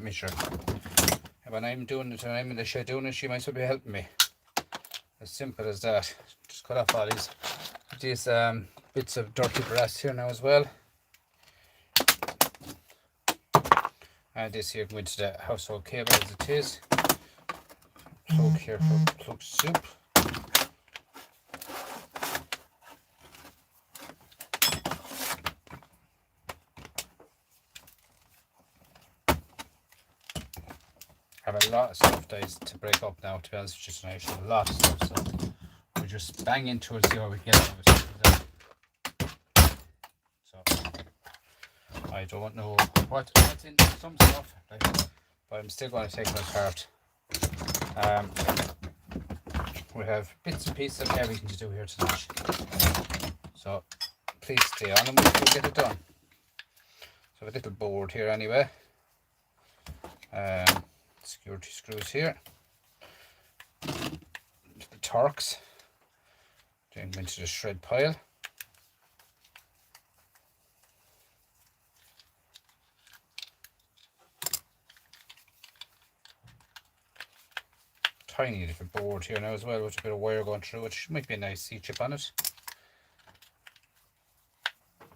me, sure. And when I'm doing it, when I'm in the shed doing it, she might as well be helping me. As simple as that. Just cut off all these bits of dirty brass here now as well. And this here going to the household cable as it is. Plug here for plug soup. I have a lot of stuff guys to break up now, to be honest with you tonight. A lot of stuff, so we just bang into it, see what we can get out of it. So I don't know what's in some stuff, right? But I'm still going to take it apart. We have bits and pieces of everything to do here tonight, so please stay on and we'll get it done. So a little board here anyway, security screws here, little Torx, then go into the shred pile. Tiny little board here now as well, with a bit of wire going through, which might be a nice C-chip on it.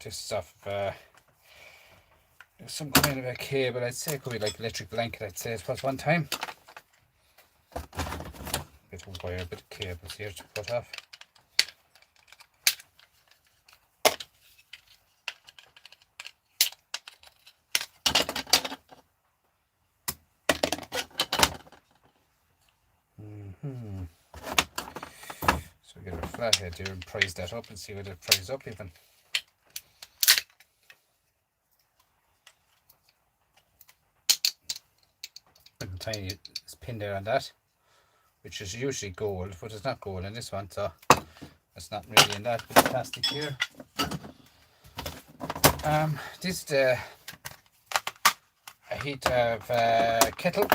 This stuff, some kind of a cable, I'd say it could be like electric blanket, I'd say it was one time. Bit of wire, bit of cables here to cut off. So we get a flathead here and prise that up and see what it pries up even. Little tiny pin there on that, which is usually gold, but it's not gold in this one, so it's not really in that bit of plastic here. This is the heat of Kettle.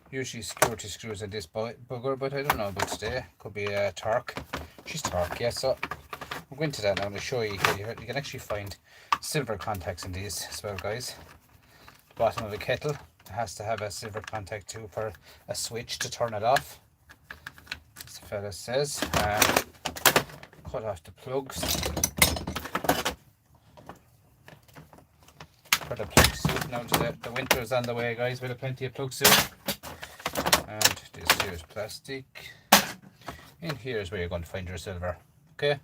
Usually security screws in this bugger, but I don't know about today. Could be a Torque. She's Torque, yes. So we'll go into that now. I'm going to show you here. You can actually find silver contacts in these as well, guys. The bottom of the kettle has to have a silver contact too for a switch to turn it off, as the fella says. Cut off the plugs for the plug suit. Now the winter is on the way, guys. We'll have plenty of plug suit. And this here is plastic. In here is where you're going to find your silver, okay?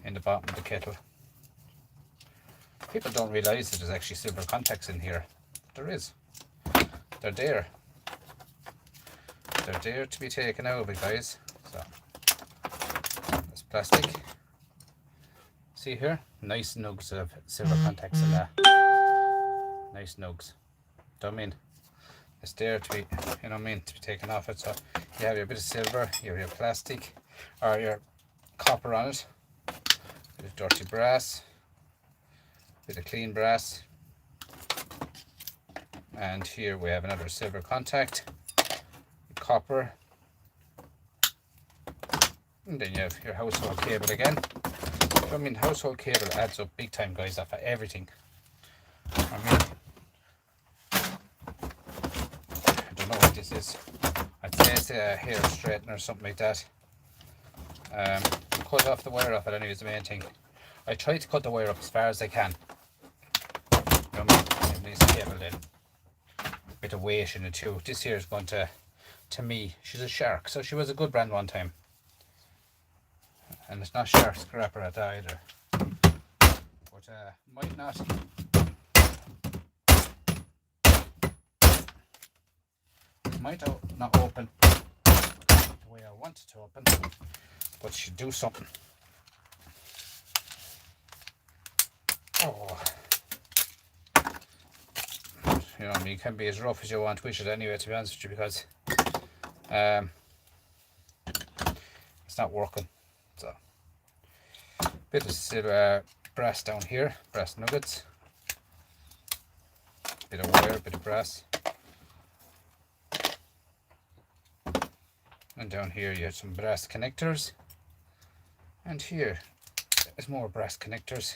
In the bottom of the kettle. People don't realise that there's actually silver contacts in here. There is. They're there. They're there to be taken out of it, guys. So that's plastic. See here? Nice nugs of silver contacts in there. Nice nugs. Don't mean it's there to be, you know what I mean, to be taken off it. So you have your bit of silver, you have your plastic or your copper on it, bit of dirty brass, bit of clean brass, and here we have another silver contact, copper, and then you have your household cable again. I mean, household cable adds up big time, guys, off of everything. I mean, know what this is. I'd say it's a hair straightener or something like that. Cut off the wire off it anyway is the main thing. I try to cut the wire up as far as I can. You know what I mean? It needs cable then. Bit of weight in it too. This here is going to me, she's a Shark, so she was a good brand one time. And it's not Shark Scrapper at that either. But might not. Might not open the way I want it to open, but should do something. Oh, you know, I mean, you can be as rough as you want with it anyway, to be honest with you, because it's not working. So, bit of silver brass down here, brass nuggets, bit of wire, bit of brass. And down here you have some brass connectors, and here is more brass connectors.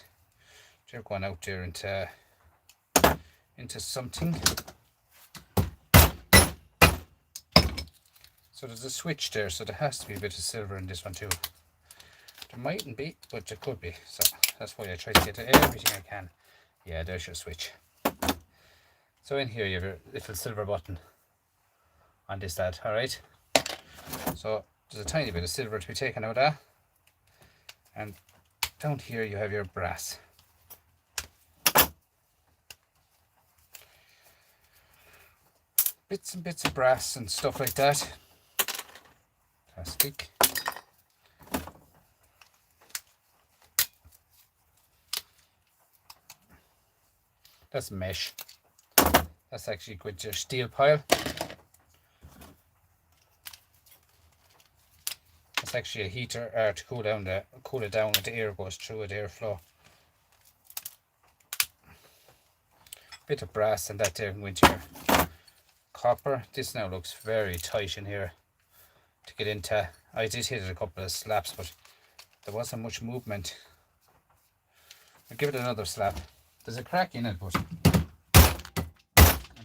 They're going out there into into something. So there's a switch there, so there has to be a bit of silver in this one too. There mightn't be, but there could be. So that's why I try to get to everything I can. Yeah, there's your switch. So in here you have your little silver button on this lad, alright? So there's a tiny bit of silver to be taken out of that. And down here you have your brass. Bits and bits of brass and stuff like that. Plastic. That's mesh. That's actually with your steel pile. That's actually a heater to cool it down when the air goes through it, airflow. Bit of brass and that there went your copper. This now looks very tight in here to get into. I did hit it a couple of slaps, but there wasn't much movement. I'll give it another slap. There's a crack in it, but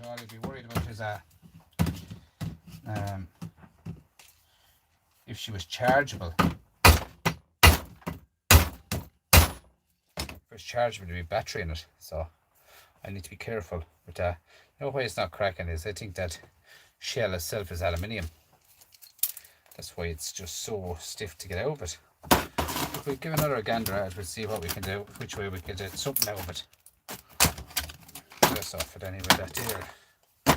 all I'd be worried about is if she was chargeable. If it was chargeable, there'd be battery in it, so I need to be careful with that. You know why it's not cracking is I think that shell itself is aluminium. That's why it's just so stiff to get out of it. If we give another gander at it, we'll see what we can do, which way we can get something out of it. Just off it anyway, that there.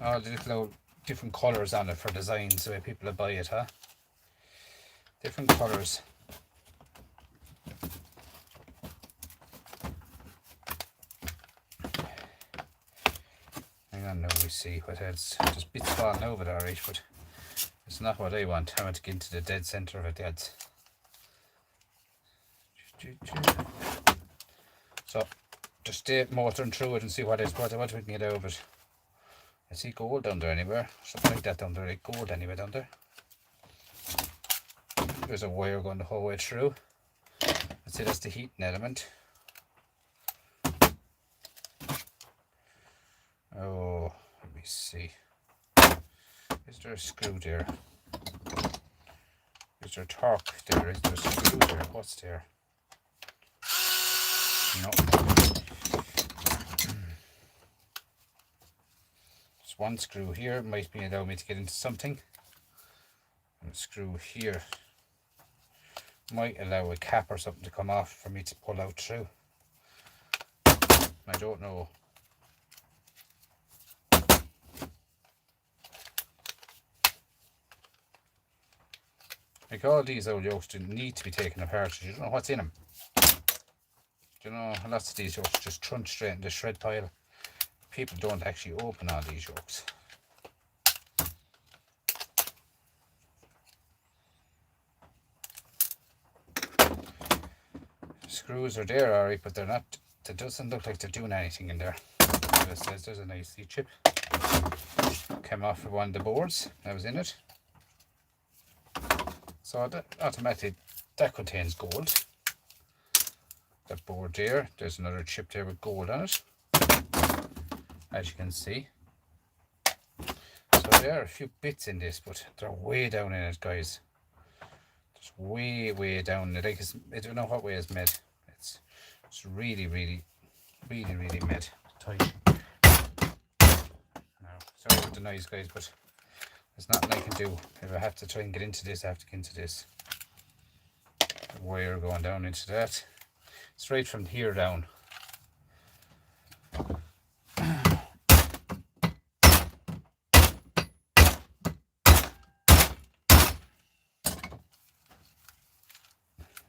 All the little different colours on it for designs, the way people will buy it, huh? Different colours. Hang on now, we see what else. Just bits falling over there, alright, but it's not what I want. I want to get into the dead centre of it, lads. So, just stay motoring through it and see what we can get out of it. I see gold down there anywhere. Something like that down there, like gold anyway down there. There's a wire going the whole way through. I'd say that's the heating element. Oh, let me see. Is there a screw there? Is there a torque there? Is there a screw there? What's there? No. There's one screw here. Might be allow me to get into something. And a screw here might allow a cap or something to come off for me to pull out through. I don't know. Like all these old yokes do need to be taken apart. You don't know what's in them. You know, lots of these yokes just trunch straight in the shred pile. People don't actually open all these yokes. Screws are there, alright, but they're not. It doesn't look like they're doing anything in there. It says there's an IC chip. Came off of one of the boards that was in it. So that automatically that contains gold. That board there, there's another chip there with gold on it, as you can see. So there are a few bits in this, but they're way down in it, guys. Just way down. I don't know what way it's made. It's really made tight. Now, sorry about the noise, guys, but there's nothing I can do. If I have to try and get into this, I have to get into this. The wire going down into that. Straight from here down. Do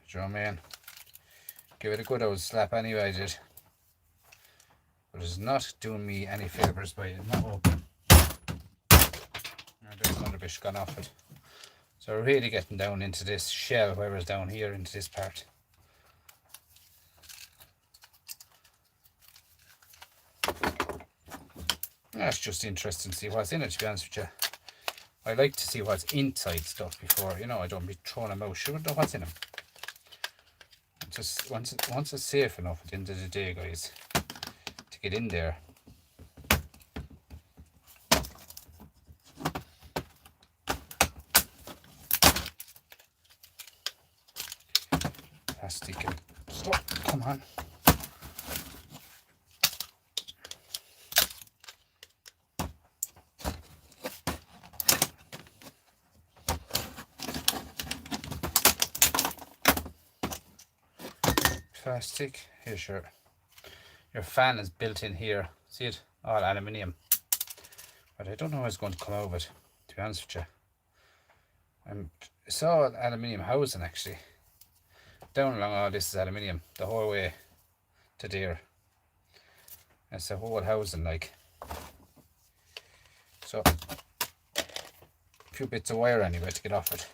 you know what I mean? Give it a good old slap anyway, I did. But it's not doing me any favours by it not open. There's another bit gone off it. So we're really getting down into this shell, whereas down here into this part. That's just interesting to see what's in it, to be honest with you. I like to see what's inside stuff before, you know, I don't be throwing them out. Sure, know what's in them. Just once it's safe enough at the end of the day, guys, to get in there, plastic and stuff. Come on. Plastic. Here, sure. Your fan is built in here. See it? All aluminium. But I don't know how it's going to come out of it, to be honest with you. I saw an aluminium housing actually. Down along all this is aluminium, the whole way to there. It's a whole housing like. So, a few bits of wire anyway to get off it.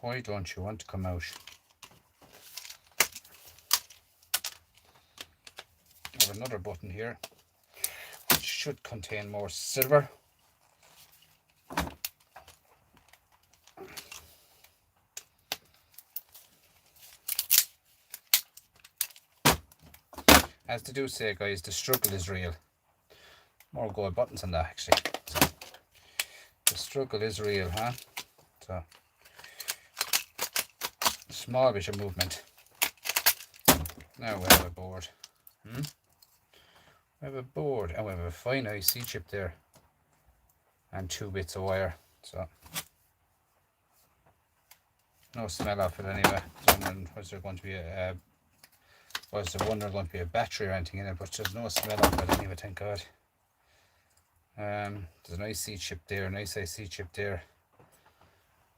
Why don't you want to come out? I have another button here which should contain more silver. As they do say, guys, the struggle is real. More gold buttons on that actually. So, the struggle is real, huh? So small bit of movement. Now we have a board. We have a board and we have a fine IC chip there and 2 bits of wire. So no smell off it anyway. Was there going to be a was there wonder going to be a battery or anything in it, but there's no smell off it anyway, thank God. There's an IC chip there, nice IC chip there,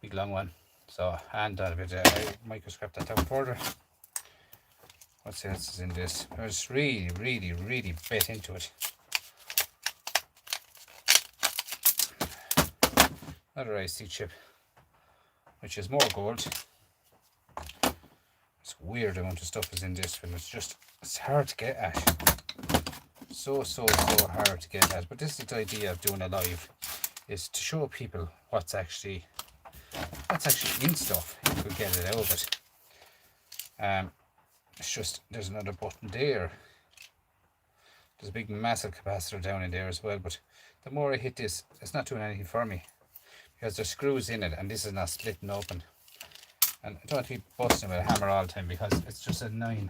big long one. So, and a bit I might scrap that down further. What else is in this? I was really bet into it. Another IC chip, which is more gold. It's weird amount of stuff is in this, but it's hard to get at. So hard to get at. But this is the idea of doing a live, is to show people what's actually in stuff, if you could get it out of it. It's just, there's another button there. There's a big massive capacitor down in there as well, but the more I hit this, it's not doing anything for me because there's screws in it and this is not splitting open. And I don't have to be busting with a hammer all the time because it's just a 9.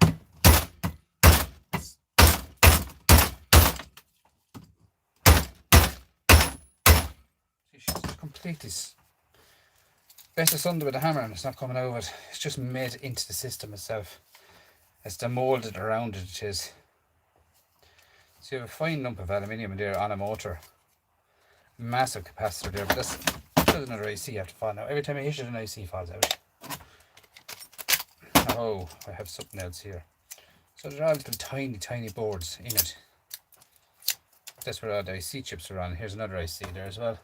She's completely better sundered with a hammer and it's not coming out of it. It's just made into the system itself. It's the moulded around it is. So you have a fine lump of aluminium in there on a motor. Massive capacitor there, but that's another IC you have to fall now. Every time I hit it, an IC falls out. Oh, I have something else here. So there are all little tiny boards in it. That's where all the IC chips are on. Here's another IC there as well.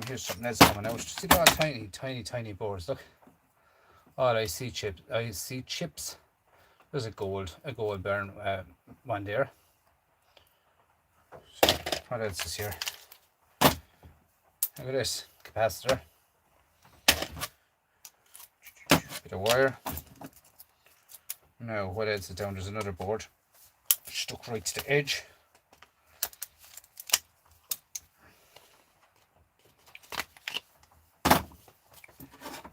Here's something else coming out. See, they're all tiny boards. Look, all IC chips. There's a gold burn one there. So what else is here? Look at this capacitor. Bit of wire. Now what else is down? There's another board stuck right to the edge.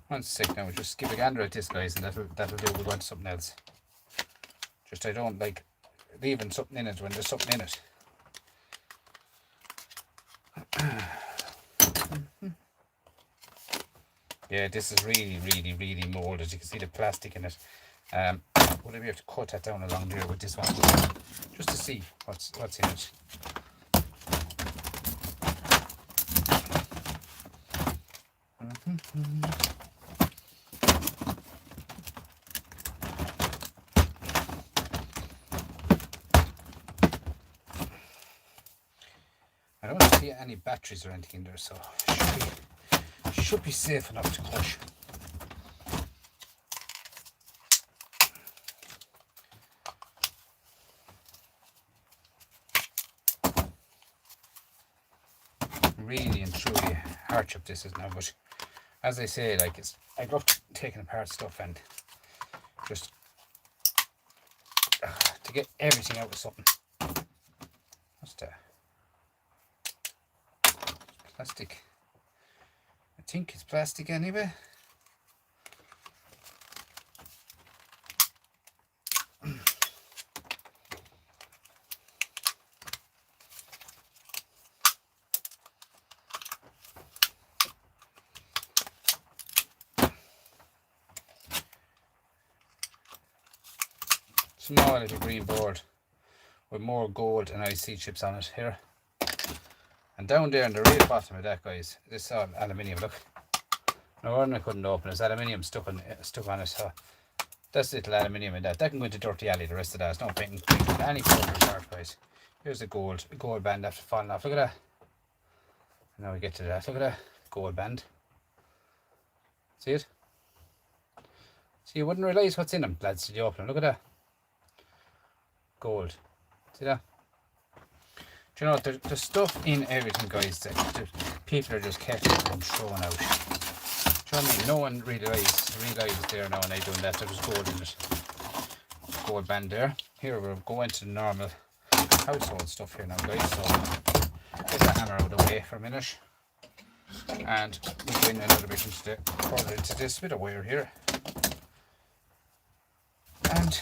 One sec now, just give a gander at this, guys, and that'll do. We'll go on to something else. Just I don't like leaving something in it when there's something in it. Yeah, this is really moulded. You can see the plastic in it. Would I be able to cut that down along there with this one, just to see what's in it? I don't see any batteries or anything in there, so should be safe enough to push. Really and truly hardship this is now, but as I say, like I love taking apart stuff and just to get everything out of something. What's that? Plastic. I think it's plastic anyway. Small little green board with more gold and IC chips on it here. And down there in the real bottom of that, guys, this is all aluminium. Look, no wonder I couldn't open it. It's aluminium stuck on it. So that's little aluminium in that. That can go into dirty alley. The rest of that is no painting any further apart, guys. Here's the gold band after falling off. Look at that. Now we get to that. Look at that gold band. See it? So you wouldn't realise what's in them, lads, till you open them. Look at that. Gold. See that? Do you know, there's stuff in everything, guys, that people are just careful and throwing out. Do you know what I mean? No one realised there now when they're doing that. There was gold in it. Gold band there. Here we're going to the normal household stuff here now, guys. So get that hammer out of the way for a minute. And we'll go in a little bit further into this bit of wire here. And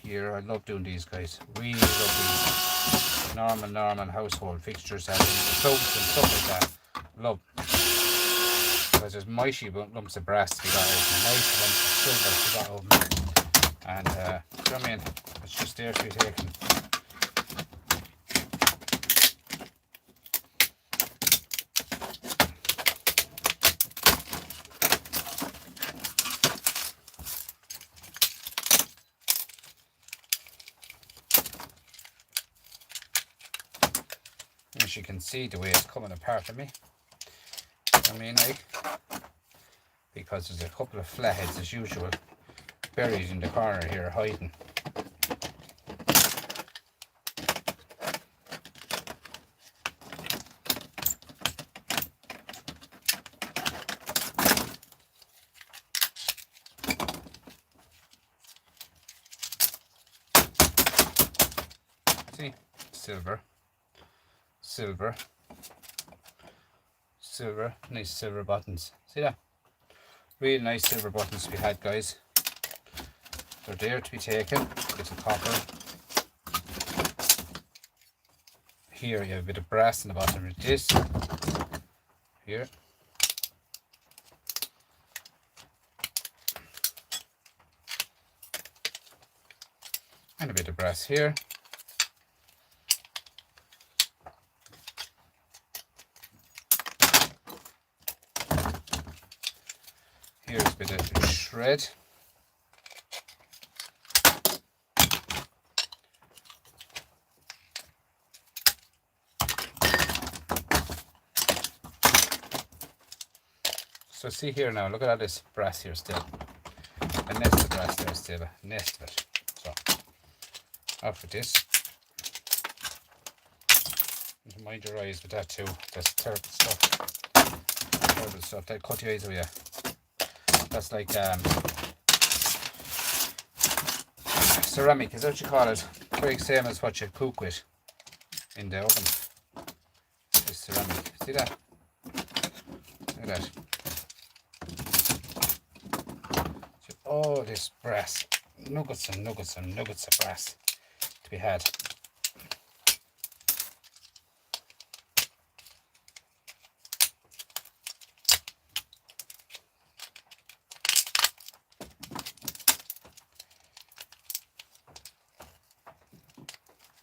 here, I love doing these, guys. Really love these normal household fixtures and soaps and stuff like that. Love, because there's mighty lumps of brass to be got out and mighty lumps of silver to be got out. And do you know what I mean? It's just there to be taken. As you can see, the way it's coming apart of me. I mean, because there's a couple of flatheads as usual buried in the corner here hiding. See, silver, nice silver buttons. See that? Really nice silver buttons we had, guys. They're there to be taken. Bit of copper. Here you have a bit of brass in the bottom of this. Here. And a bit of brass here. Here's a bit of shred. So see here now, look at all this brass here still. A nest of brass there still, a nest of it. So, off with this. And mind your eyes with that too. That's terrible stuff. Terrible stuff. That'll cut your eyes away. That's like ceramic, is that what you call it? Very same as what you cook with in the oven. It's ceramic. See that? Look at that. So all this brass, nuggets and nuggets and nuggets of brass to be had.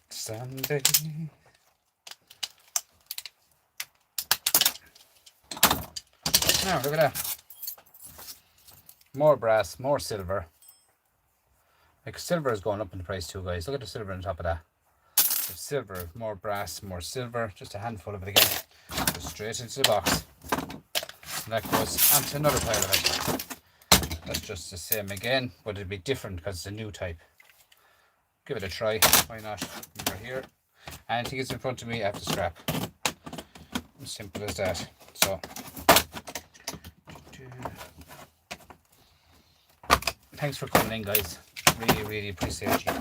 Someday. Now look at that. More brass, more silver. Like silver is going up in the price too, guys. Look at the silver on top of that. There's silver, more brass, more silver. Just a handful of it again. Goes straight into the box. And that goes onto another pile of it. That's just the same again, but it'd be different because it's a new type. Give it a try, why not? Over here. Anything that's in front of me, I have to scrap. As simple as that. So, thanks for coming in, guys. Really, really appreciate you.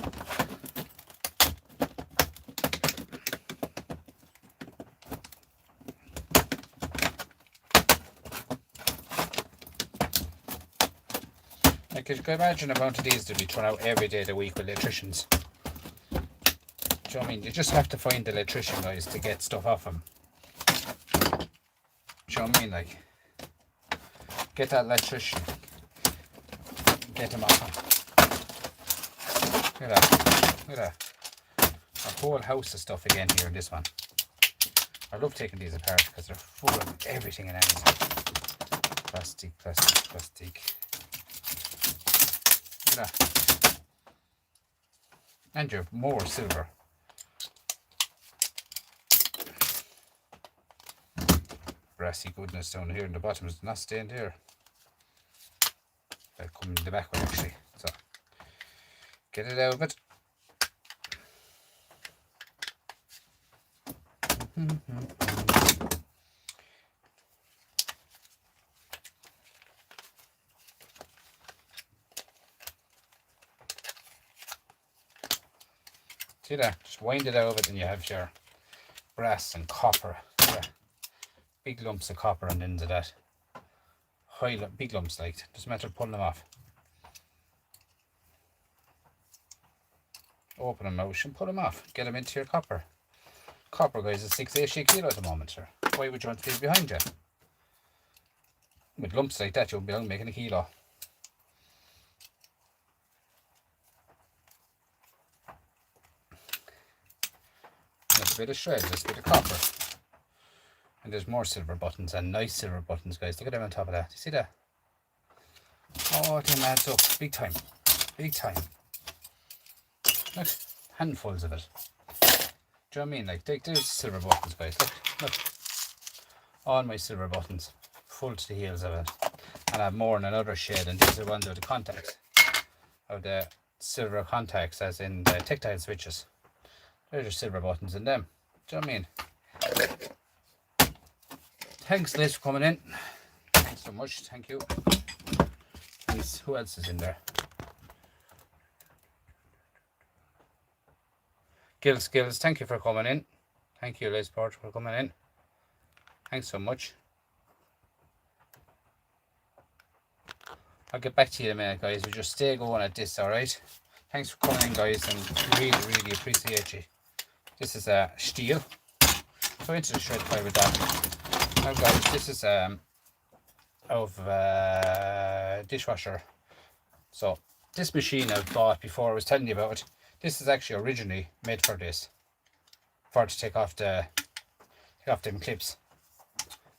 Like, you can imagine the amount of these to be thrown out every day of the week with electricians. Do you know what I mean? You just have to find the electrician, guys, to get stuff off them. Do you know what I mean? Like, get that electrician. Get him off him. Look at that. Look at that. A whole house of stuff again here in this one. I love taking these apart because they're full of everything and anything. Plastic, plastic, plastic. Look at that. And you have more silver. Brassy goodness down here in the bottom is not stained here. They'll come in the back one actually. So get it out of it. See that? Just wind it out of it and you have your brass and copper. Yeah. Big lumps of copper on the ends of that. Big lumps, like, doesn't matter pulling them off. Open them out and pull them off. Get them into your copper. Copper, guys, is 680 kilo at the moment, sir. Why would you want to leave behind you? With lumps like that, you'll be only making a kilo. That's a bit of shred, that's a bit of copper. And there's more silver buttons, and nice silver buttons, guys. Look at them on top of that. You see that? Oh, it adds up. Big time. Big time. Look, handfuls of it. Do you know what I mean? Like, take those silver buttons, guys. Look, look. All my silver buttons. Full to the heels of it. And I have more in another shade, and these are ones of the contacts. Of the silver contacts, as in the tactile switches. There's your silver buttons in them. Do you know what I mean? Thanks, Liz, for coming in. Thanks so much. Thank you. Thanks. Who else is in there? Skills, thank you for coming in. Thank you, Liz Porter, for coming in. Thanks so much. I'll get back to you in a minute, guys. We just stay going at this, alright? Thanks for coming in, guys, and really appreciate you. This is a steel. So into the shred pile with that. Now, guys, this is of dishwasher. So this machine I bought before, I was telling you about it. This is actually originally made for this, to take off them clips.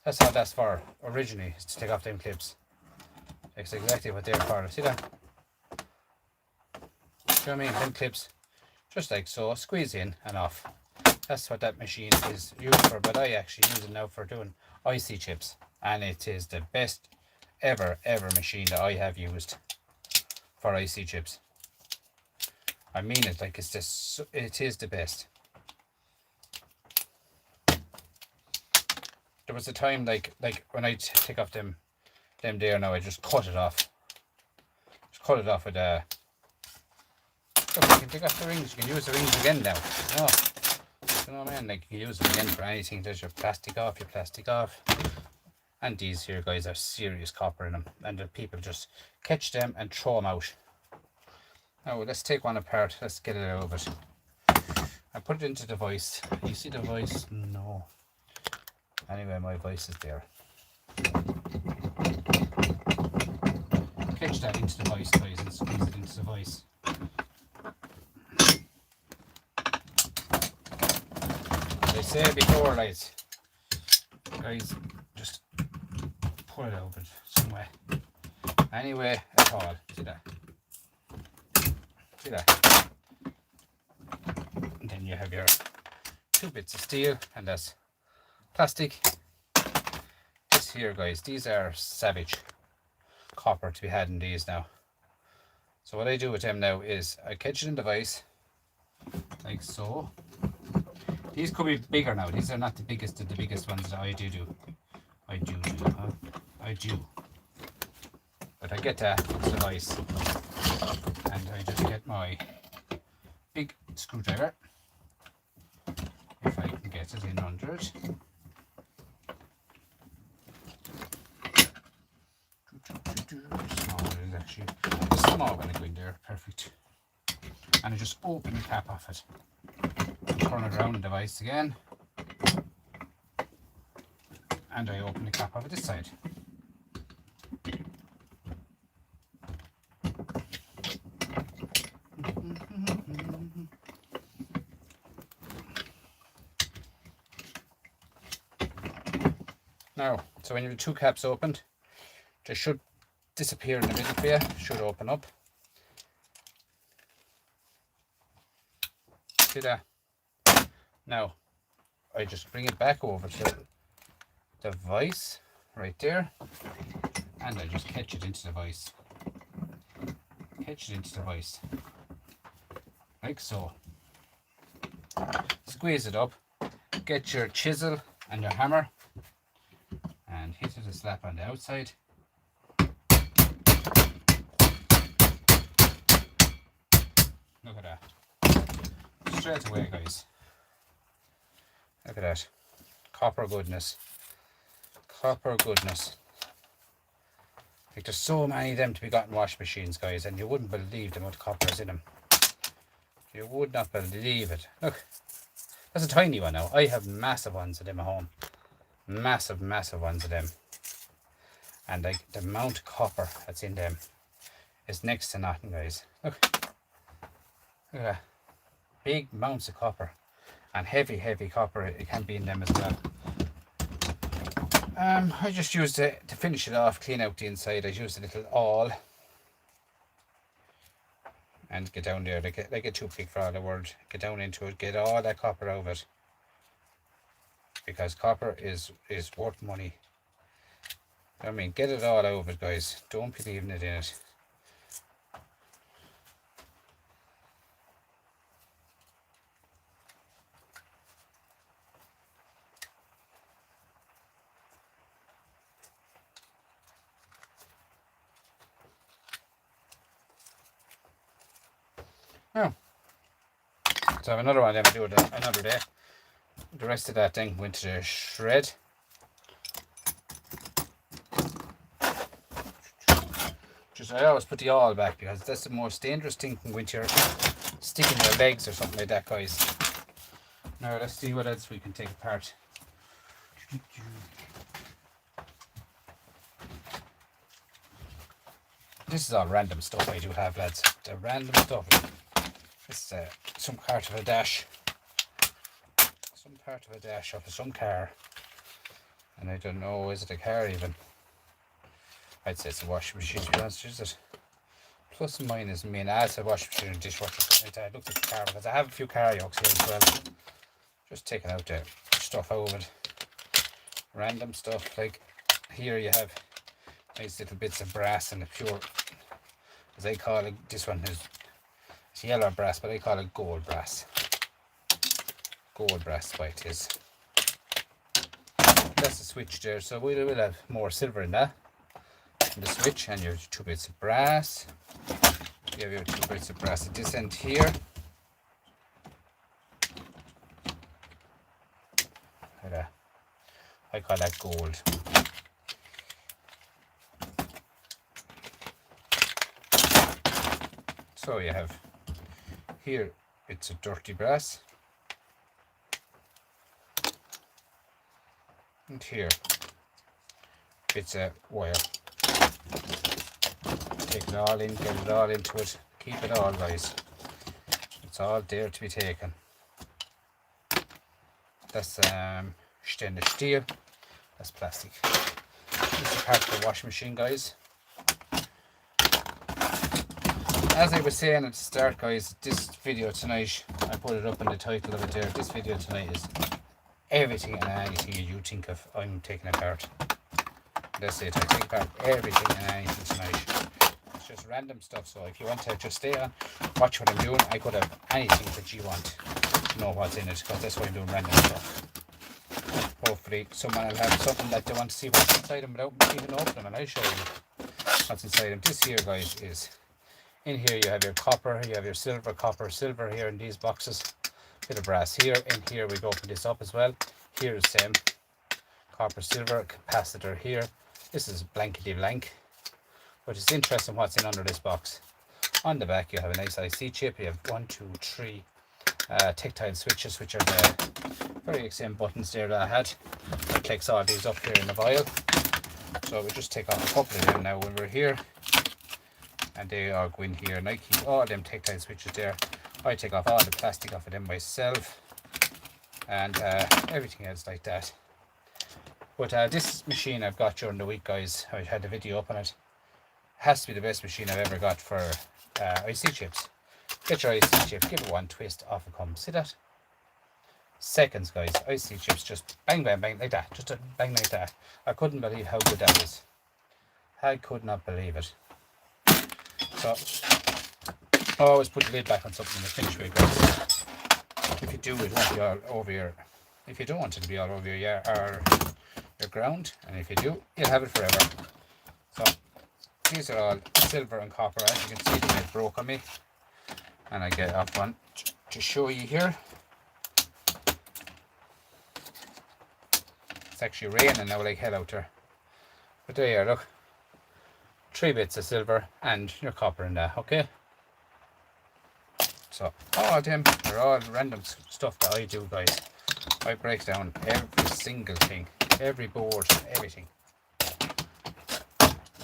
That's how that's for originally, is to take off them clips. That's exactly what they're for. See that? Do you know what I mean? Them clips, just like so, squeeze in and off. That's what that machine is used for, but I actually use it now for doing IC chips, and it is the best ever machine that I have used for IC chips. I mean it, like, it is the best. There was a time like when I take off them there now, I just cut it off. Just cut it off with look, you can take off the rings, you can use the rings again now. Oh, you know what I mean? Like, you can use them again for anything. There's your plastic off. And these here, guys, are serious copper in them, and the people just catch them and throw them out. Now let's take one apart. Let's get it out of it. I put it into the vise. You see the vise? No. Anyway, my vise is there. Catch that into the vise, guys, and squeeze it into the vise. As I said before, guys, just pull it out of it somewhere. Anyway, at all. See that? See that? And then you have your 2 bits of steel, and that's plastic. This here, guys, these are salvage copper to be had in these now. So what I do with them now is I catch it in the vise, like so. These could be bigger now. These are not the biggest of the biggest ones that I do. I do. But I get that into the vise, and I just get my big screwdriver, if I can get it in under it. Smaller is actually, the Some more going to go in there, perfect. And I just open the cap off it. Turn it around the device again. And I open the cap off this side. Now, so when you have the two caps opened, they should disappear in the middle for you, should open up. See that? Now, I just bring it back over to the vise right there, and I just catch it into the vise. Catch it into the vise, like so. Squeeze it up, get your chisel and your hammer, and hit it a slap on the outside. Look at that. Straight away, guys. Look at that. Copper goodness. Copper goodness. Like, there's so many of them to be got in washing machines, guys, and you wouldn't believe the amount of copper is in them. You would not believe it. Look, that's a tiny one now. I have massive ones of them at home. Massive, massive ones of them. And like the amount of copper that's in them is next to nothing, guys. Look. Look at that. Big amounts of copper. And heavy, heavy copper it can be in them as well. I just used it to finish it off, clean out the inside. I used a little awl. And get down there, like a toothpick for all the word. Get down into it, get all that copper out of it. Because copper is worth money. I mean, get it all out of it, guys. Don't be leaving it in it. Now, so I have another one of them to do it another day. The rest of that thing went to the shred. Just I always put the awl back because that's the most dangerous thing when you're sticking your legs or something like that, guys. Now let's see what else we can take apart. This is all random stuff I do have, lads. The random stuff. This is some part of a dash. Some part of a dash off of some car. And I don't know, is it a car even? I'd say it's a washing machine, to be honest, is it? Plus and minus, I mean, it's a washing machine and dishwasher, something like that. I looked at the car because I have a few car yokes here as well. Just taking out the stuff out of it. Random stuff, like here you have nice little bits of brass and a pure, as I call it, this one is it's yellow brass, but I call it gold brass. Gold brass, why it is. That's the switch there, so we will have more silver in that. The switch, and your two bits of brass. You have your two bits of brass at this end here. Look at that. I call that gold. So you have here bits of dirty brass, and here bits of wire. Take it all in, get it all into it, keep it all, guys. It's all there to be taken. That's stainless steel, that's plastic. This is part of the washing machine, guys. As I was saying at the start, guys, this video tonight, I put it up in the title of it there, this video tonight is everything and anything you think of, I'm taking apart. That's it, I take apart everything and anything tonight. It's just random stuff, so if you want to just stay on, watch what I'm doing, I could have anything that you want to know what's in it, because that's why I'm doing random stuff. Hopefully someone will have something that they want to see what's inside them without even opening them, and I'll show you what's inside them. This here, guys, is in here you have your copper, you have your silver, copper, silver here in these boxes. Bit of brass here. In here we'd open this up as well. Here is same. Copper, silver, capacitor here. This is blankety blank. But it's interesting what's in under this box. On the back you have a nice IC chip. You have 1, 2, 3 tactile switches, which are the very same buttons there that I had. It takes all these up here in the vial. So we just take off a couple of them now when we're here. And they all go in here. And I keep all them tactile switches there. I take off all the plastic off of them myself. And everything else like that. But this machine I've got during the week, guys, I had the video up on it. Has to be the best machine I've ever got for IC chips. Get your IC chip, give it one twist, off it comes. See that? Seconds, guys. IC chips just bang, bang, bang, like that. Just a bang like that. I couldn't believe how good that is. I could not believe it. So, always put the lid back on something and finish with it, guys. If you do, it won't be all over your... If you don't want it to be all over your ground, and if you do, you'll have it forever. So, these are all silver and copper. As you can see, they broke on me. And I get off one to show you here. It's actually raining now like hell out there. But there you are, look. 3 bits of silver and your copper in that, okay? So, all of them are all random stuff that I do, guys. I break down every single thing. Every board, everything.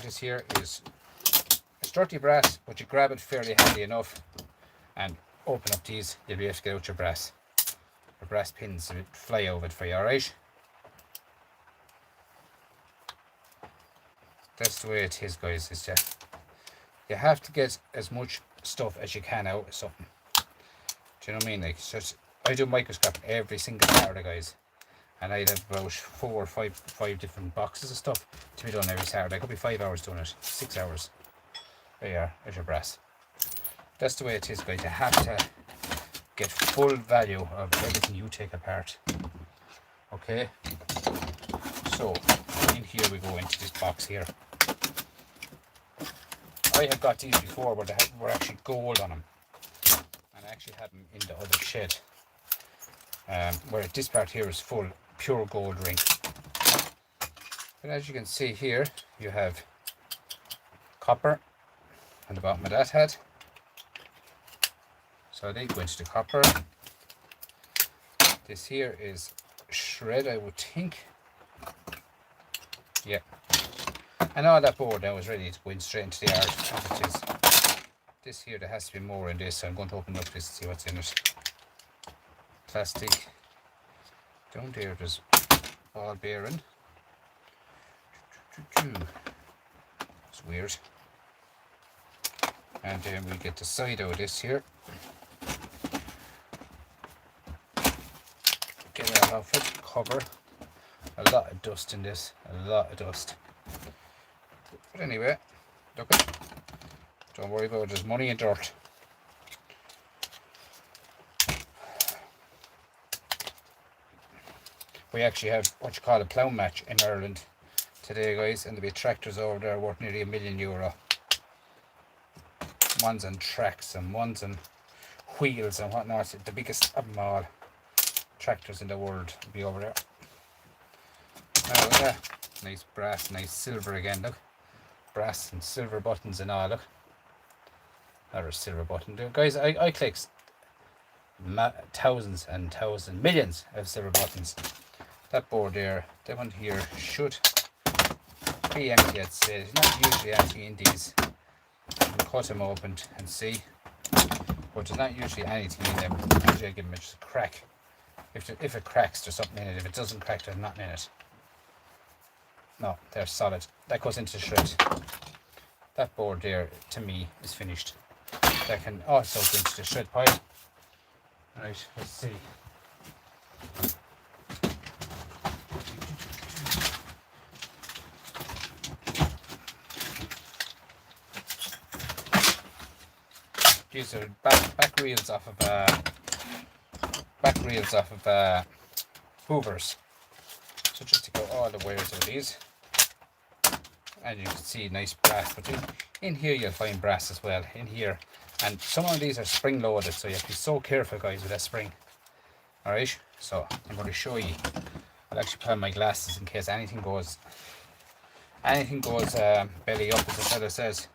This here is sturdy brass, but you grab it fairly handy enough and open up these, you'll be able to get out your brass. Your brass pins will fly over it for you, alright? That's the way it is, guys. It's just, you have to get as much stuff as you can out of something. Do you know what I mean? Like, it's just, I do microscope every single Saturday, guys. And I'd have about 4 or 5 different boxes of stuff to be done every Saturday. I could be 5 hours doing it, 6 hours. There you are, there's your brass. That's the way it is, guys. You have to get full value of everything you take apart. Okay? So, in here we go into this box here. I have got these before, but they were actually gold on them. And I actually had them in the other shed. Where this part here is full, pure gold ring. But as you can see here, you have copper on the bottom of that head. So they go into the copper. This here is shred, I would think. Yeah. And all that board now is ready to go in straight into the art as it is. This here, there has to be more in this, so I'm going to open up this and see what's in it. Plastic. Down there there's ball bearing. It's weird. And then we get the side out of this here. Get that off it, cover. A lot of dust in this, a lot of dust. But anyway, look it. Don't worry about it, there's money in dirt. We actually have what you call a plough match in Ireland today, guys, and there'll be tractors over there worth nearly €1 million. One's on tracks and one's on wheels and whatnot. The biggest of them all tractors in the world will be over there. Now look at that. Nice brass, nice silver again, look. Brass and silver buttons and all, look. There's a silver button. Guys, I collect thousands and thousands, millions of silver buttons. That board there, that one here should be empty, I'd say. It's not usually empty in these. You can cut them open and see, but there's not usually anything in them. Usually I give them just a crack. If it cracks, there's something in it. If it doesn't crack, there's nothing in it. No, they're solid. That goes into the shred. That board there, to me, is finished. That can also go into the shred pile. Right, let's see. These are back reels off of Hoovers. So just to go all the wires of these, and you can see nice brass. But in here you'll find brass as well. In here, and some of these are spring loaded, so you have to be so careful, guys, with that spring. All right. So I'm going to show you. I'll actually put on my glasses in case anything goes belly up, as the fella says.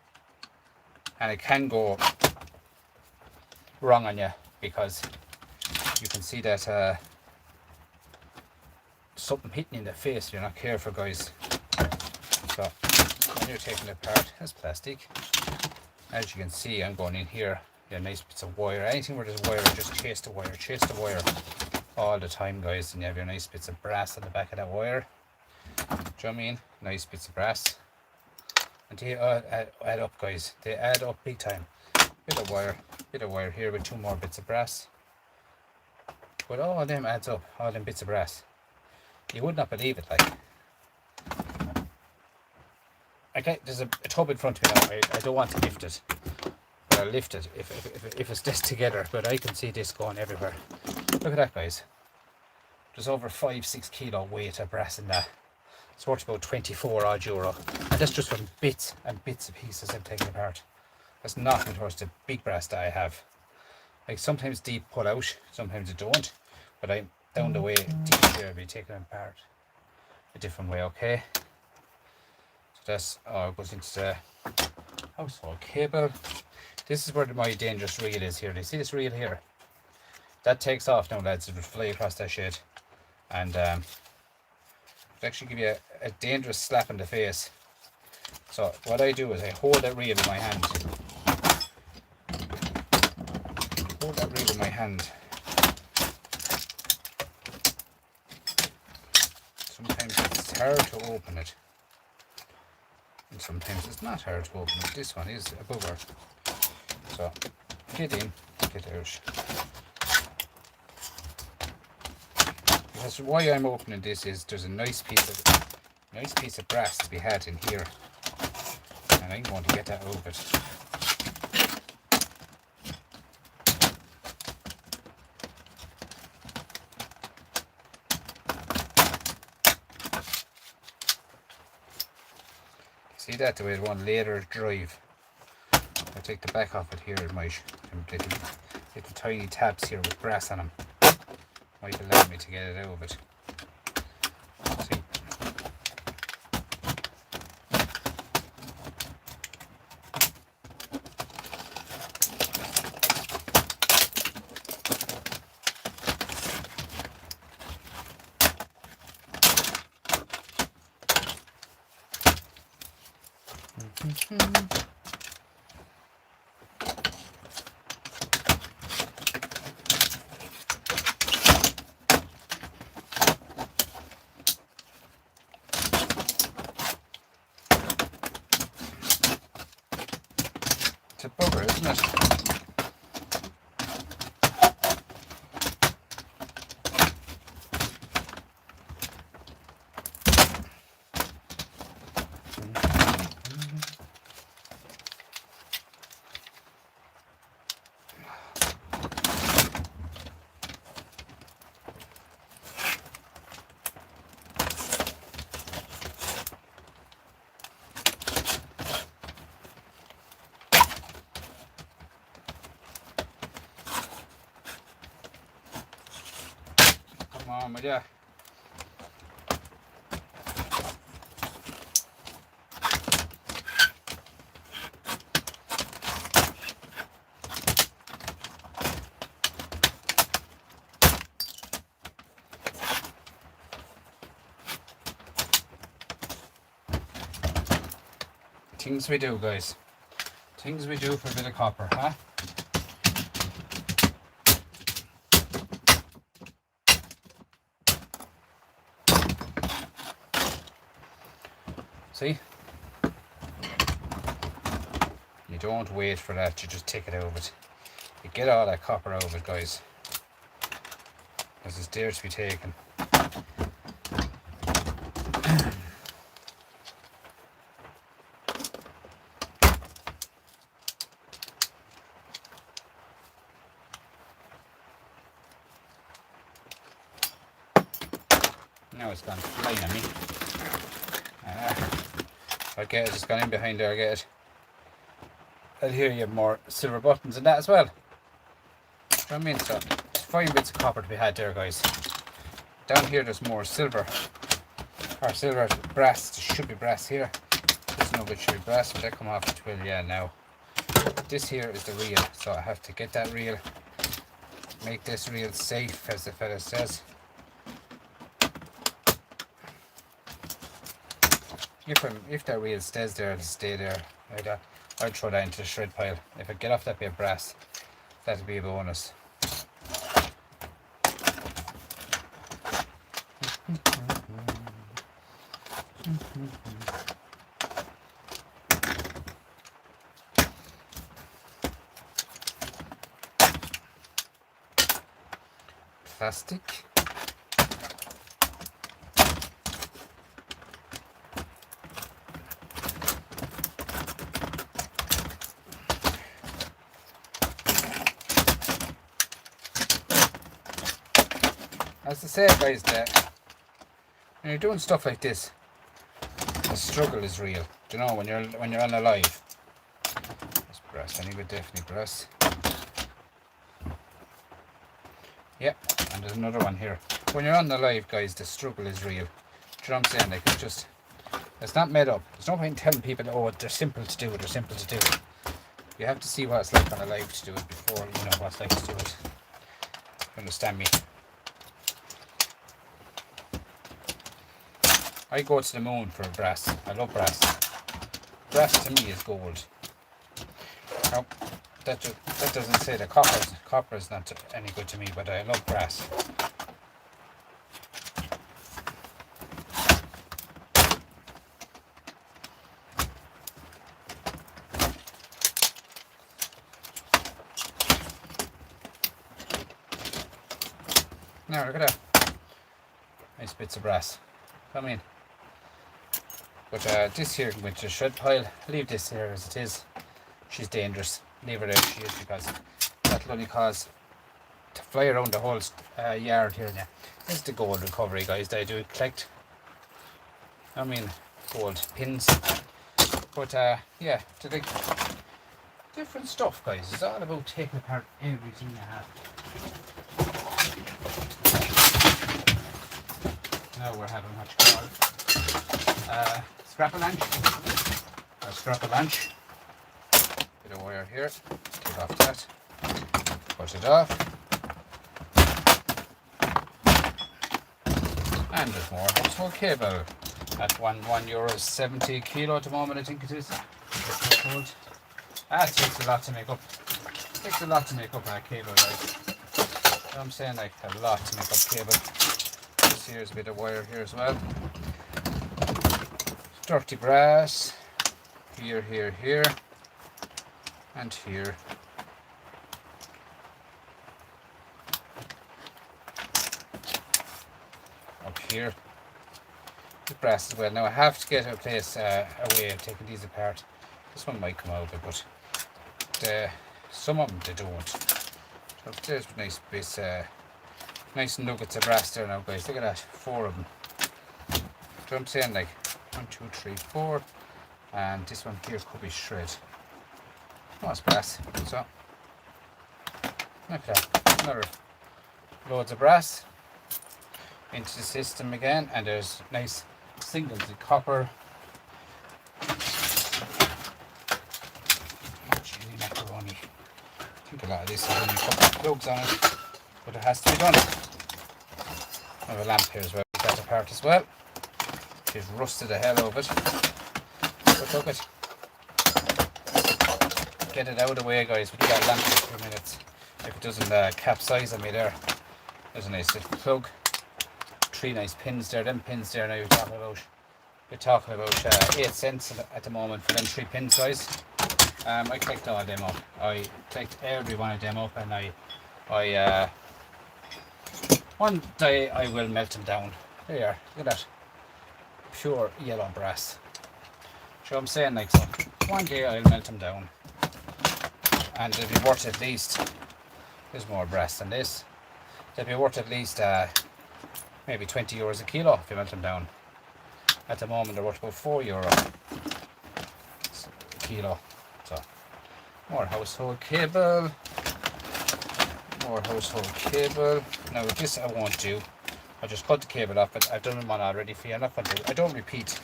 And it can go wrong on you, because you can see that something hitting you in the face if you're not careful, guys. So when you're taking it apart, it's plastic. As you can see, I'm going in here. Yeah, nice bits of wire. Anything where there's wire, just chase the wire all the time, guys. And you have your nice bits of brass on the back of that wire. Do you know what I mean? Nice bits of brass. And they add up, guys. They add up big time. Bit of wire here with 2 more bits of brass. But all of them adds up, all them bits of brass. You would not believe it, like. Okay, there's a tub in front of me now. I don't want to lift it. But I'll lift it if it's this together. But I can see this going everywhere. Look at that, guys. There's over 5-6 kilo weight of brass in that. It's worth about 24 odd euro. And that's just from bits and bits of pieces I'm taking apart. That's nothing towards the big brass that I have. Like sometimes deep pull out, sometimes it don't. But I'm down the way deep here, I'll be taking it apart a different way, okay? So that's all goes into the household cable. This is where my dangerous reel is here. Do you see this reel here? That takes off now, lads. It will fly across that shit. And it'll actually give you a dangerous slap in the face. So what I do is I hold that reel in my hand. Hold that reel in my hand. Sometimes it's hard to open it. And sometimes it's not hard to open it. This one is a booger. So get in, get out. Because why I'm opening this is there's a nice piece of brass to be had in here. And I'm going to get that out of it. See that, the way it won't later drive. I take the back off it here, my little tiny tabs here with brass on them. Might allow me to get it out of it. See? It's a bugger, isn't it? Come on, will ya? Things we do, guys. Things we do for a bit of copper, huh? See? You don't wait for that, you just take it out of it. You get all that copper out of it, guys. Because it's there to be taken. Now it's gone flying at me. I'll get it, it's gone in behind there, I'll get it. And here you have more silver buttons and that as well. You know what I mean? So there's 5 bits of copper to be had there, guys. Down here there's more silver. Or silver brass, there should be brass here. This nugget should be brass, but that come off it will, yeah, now. this here is the reel, so I have to get that reel, make this reel safe, as the fella says. If that reel stays there, it'll stay there. I'd throw that into the shred pile. If I get off that bit of brass, that'll be a bonus. Plastic. As I said, guys, that when you're doing stuff like this, the struggle is real. Do you know, when you're on a live? That's brass. I need it, definitely brass. Yeah, and there's another one here. When you're on the live, guys, the struggle is real. Do you know what I'm saying? Like, it's not made up. There's no point in telling people, oh, they're simple to do. They're simple to do. You have to see what it's like on a live to do it before you know what it's like to do it. Understand me? I go to the moon for brass. I love brass. Brass to me is gold. Now, that doesn't say that copper is not any good to me, but I love brass. Now look at that. Nice bits of brass. Come in. But this here can go into the shred pile. Leave this here as it is. She's dangerous. Leave her as she is, because that'll only cause to fly around the whole yard here now. This is the gold recovery, guys, that I do collect. I mean, gold pins. But yeah, to the different stuff, guys. It's all about taking apart everything you have. Now we're having what you call scrap-a-lanch. Or scrap-a-lanch. Bit of wire here. Take off that. Put it off. And there's more household cable. At €1.70 a kilo at the moment, I think it is. That takes a lot to make up. It takes a lot to make up a cable, guys. You know what I'm saying? Like, a lot to make up cable. Here's a bit of wire here as well. Dirty brass. Here, here, here. And here. Up here. The brass as well. Now I have to get a place, a way of taking these apart. This one might come out of it, but some of them they don't. So there's nice bits. Nice nuggets of brass there now, guys. Look at that, 4 of them. So I'm saying, like 1, 2, 3, 4, and this one here could be shred. Oh, it's brass. So look at that, another loads of brass into the system again, and there's nice singles of copper. Chili macaroni. I think a lot of this has only a couple of plugs on it, but it has to be done. I have a lamp here as well, take that apart as well. She's rusted the hell out of it. But look it. Get it out of the way, guys. We'll do that lamp in a few minutes. If it doesn't capsize on me there. There's a nice little plug. 3 nice pins there. Them pins there now you're talking about 8 cents at the moment for them 3 pins, guys. I collect all of them up. I collect every one of them up, and I one day I will melt them down. There you are. Look at that. Pure yellow brass. So I'm saying, like, so one day I'll melt them down, and they'll be worth at least, there's more brass than this, they'll be worth at least maybe €20 a kilo if you melt them down. At the moment they're worth about €4 a kilo. So more household cable. More household cable. Now this I won't do. I'll just cut the cable off, but I've done one already for you. I'm not going to. I don't repeat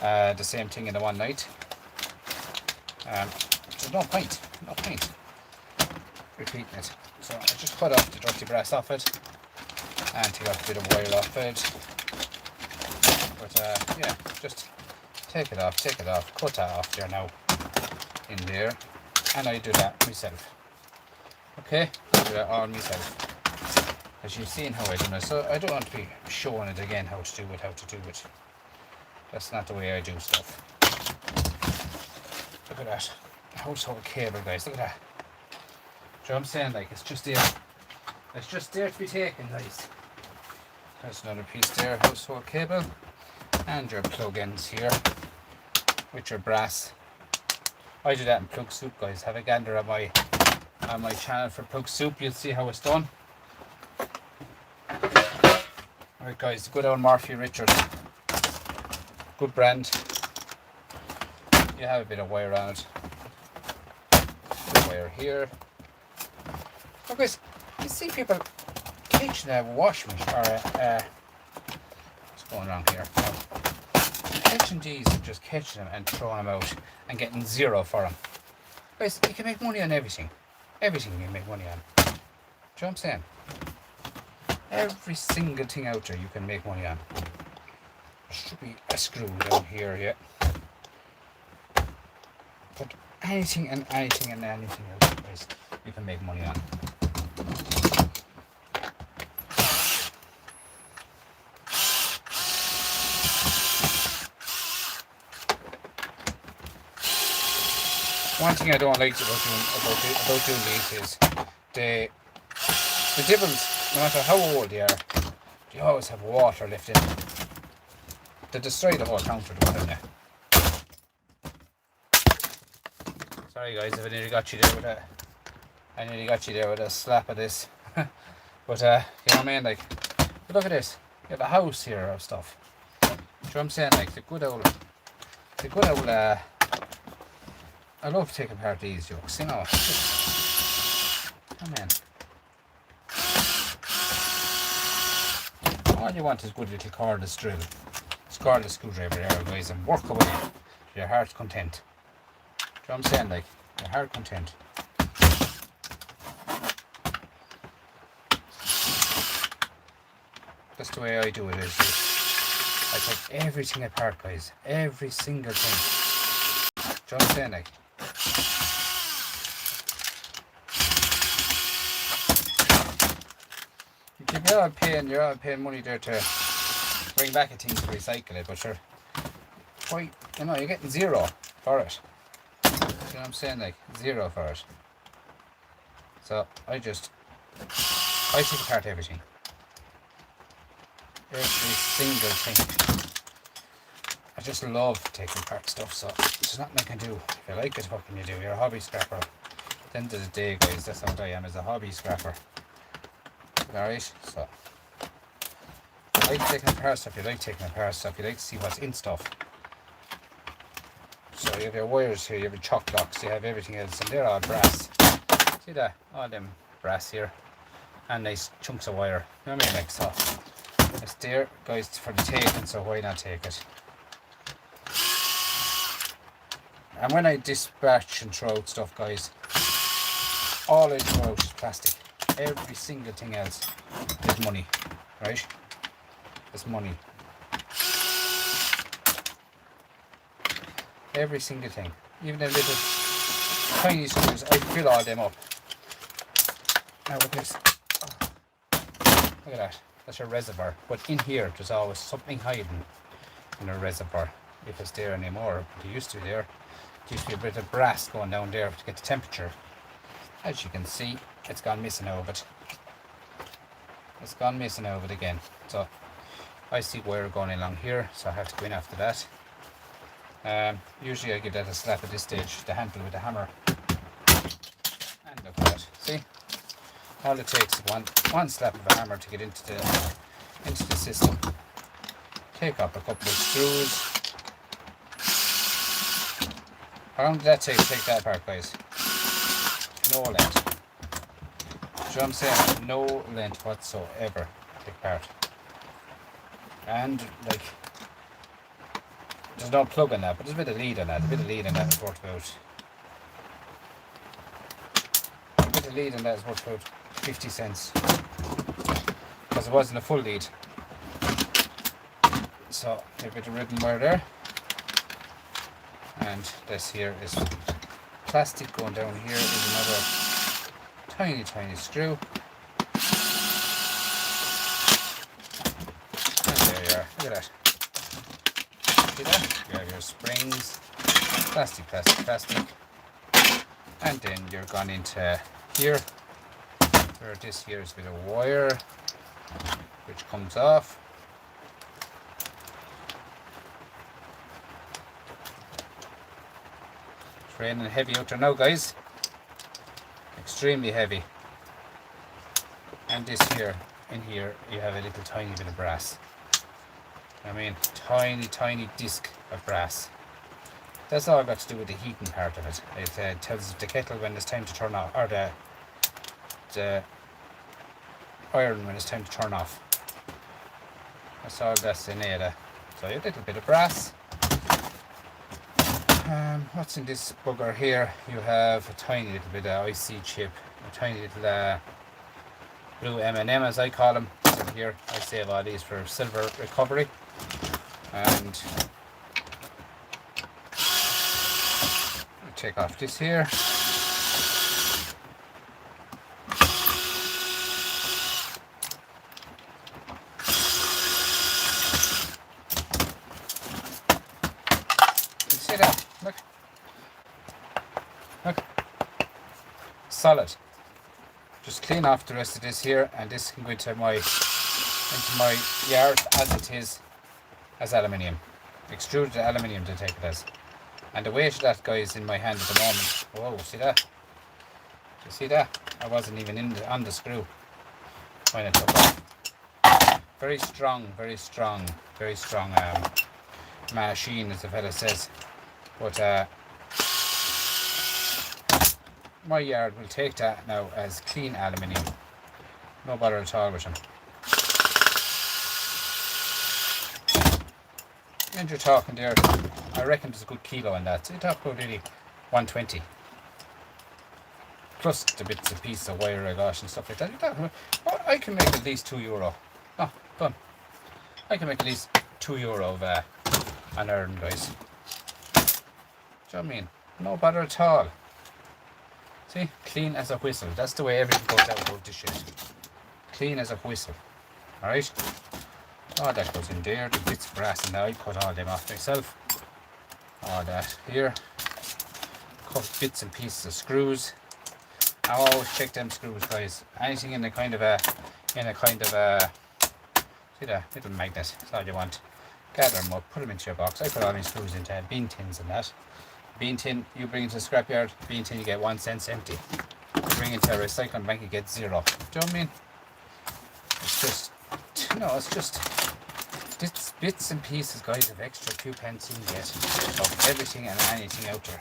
the same thing in the one night. There's no point. no point repeating it. So I just cut off the dirty brass off it and take off a bit of wire off it. But yeah, just take it off, cut that off there now in there, and I do that myself. Okay, I do that all myself. As you've seen how I do it, so I don't want to be showing it again how to do it. That's not the way I do stuff. Look at that household cable, guys. Look at that. Do you know what I'm saying? Like, it's just there. It's just there to be taken, guys. There's another piece there, household cable, and your plug-ins here with your brass. I do that in plug soup, guys. Have a gander on my channel for plug soup. You'll see how it's done. Alright, guys, good old Murphy Richards, good brand. You have a bit of wire on it. Good wire here. Oh, guys, you see people catching a washing machine or what's going on here? Catching these and just catching them and throwing them out and getting zero for them. Guys, you can make money on everything. Everything you can make money on. Do you know what I'm saying? Every single thing out there you can make money on. There should be a screw down here, yeah. But anything and anything and anything else, guys, you can make money on. One thing I don't like about doing these is the dibbles, no matter how old they are, they always have water left in them. They destroy the whole counter, don't they? Sorry guys, if I nearly got you there with a slap of this. But you know what I mean, like, but look at this. You have a house here of stuff. Do you know what I'm saying? Like the good old I love taking apart these jokes, you know. Come in. All you want is good little cordless drill. It's cordless screwdriver there, guys, and work away to your heart's content. Do you know what I'm saying? Like, your heart content. That's the way I do it. I take everything apart, guys. Every single thing. Do you know what I'm saying? Like, you're all paying money there to bring back a thing to recycle it, but you're quite, you know, you're getting zero for it. You know what I'm saying? Like, zero for it. So I take apart everything. Every single thing. I just love taking apart stuff, so there's nothing I can do. If you like it, what can you do? You're a hobby scrapper. At the end of the day, guys, that's what I am, as a hobby scrapper. Alright, so if you like taking apart stuff, you like to see what's in stuff. So you have your wires here, you have your chock blocks, you have everything else, and they're all brass. See that? All them brass here. And nice chunks of wire. You know what I mean? Like, so it's there, guys, for the taking, so why not take it? And when I dispatch and throw out stuff, guys, all I throw out is plastic. Every single thing else is money, right? It's money. Every single thing. Even the little tiny screws, I fill all them up. Now with this, look at that. That's your reservoir. But in here, there's always something hiding in a reservoir. If it's there anymore, but it used to be there. There used to be a bit of brass going down there to get the temperature. As you can see, it's gone missing out of it. It's gone missing out of it again. So I see wire going along here, so I have to go in after that. Usually I give that a slap at this stage, the handle with the hammer. And look at that. See? All it takes is one slap of a hammer to get into the system. Take up a couple of screws. How long did that take to take that apart, guys? No length. Do you know what I'm saying? No length whatsoever to take apart. And like, there's no plug in that, but there's a bit of lead in that. A bit of lead in that is worth about lead on that is worth about 50 cents. Because it wasn't a full lead. So a bit of ribbon wire there. And this here is plastic. Going down here is another tiny screw. And there you are. Look at that. See that? You have your springs. Plastic. And then you're gone into here. Where this here is a bit of wire which comes off. It's raining heavy out there now, guys. Extremely heavy. And this here, in here, you have a little tiny bit of brass. I mean, tiny disc of brass. That's all got to do with the heating part of it. It tells the kettle when it's time to turn off, or the iron when it's time to turn off. That's all that's in there. So a little bit of brass. What's in this bugger here? You have a tiny little bit of IC chip, a tiny little blue M&M as I call them. So here I save all these for silver recovery. And take off this here. You see that? Look. Solid. Just clean off the rest of this here, and this can go into my yard as it is, as aluminium. Extruded aluminium to take it as. And the weight of that, guys, in my hand at the moment. Whoa, see that? Do you see that? I wasn't even on the screw when it took off. Very strong machine, as the fella says. But my yard will take that now as clean aluminium. No bother at all with them. And you're talking there, I reckon there's a good kilo in that. So you talk about really 120. Plus the bits and pieces of wire I got and stuff like that. You're talking about, oh, I can make at least €2. Oh, done. I can make at least €2 of an iron, guys. Do you know what I mean? No bother at all. See? Clean as a whistle. That's the way everything goes out about this shit. Clean as a whistle. Alright? All that goes in there, the bits of brass, and I cut all them off myself. All that here. Cut bits and pieces of screws. I always check them screws, guys. Anything in a kind of a, see that little magnet, that's all you want. Gather them up, put them into your box. I put all my screws into bean tins and that. Bean tin, you bring it to the scrapyard, bean tin you get 1 cent empty. You bring it to a recycling bank, you get 0. Do you know what I mean? It's just, it's just bits and pieces, guys, of extra 2 pence you can get of everything and anything out there.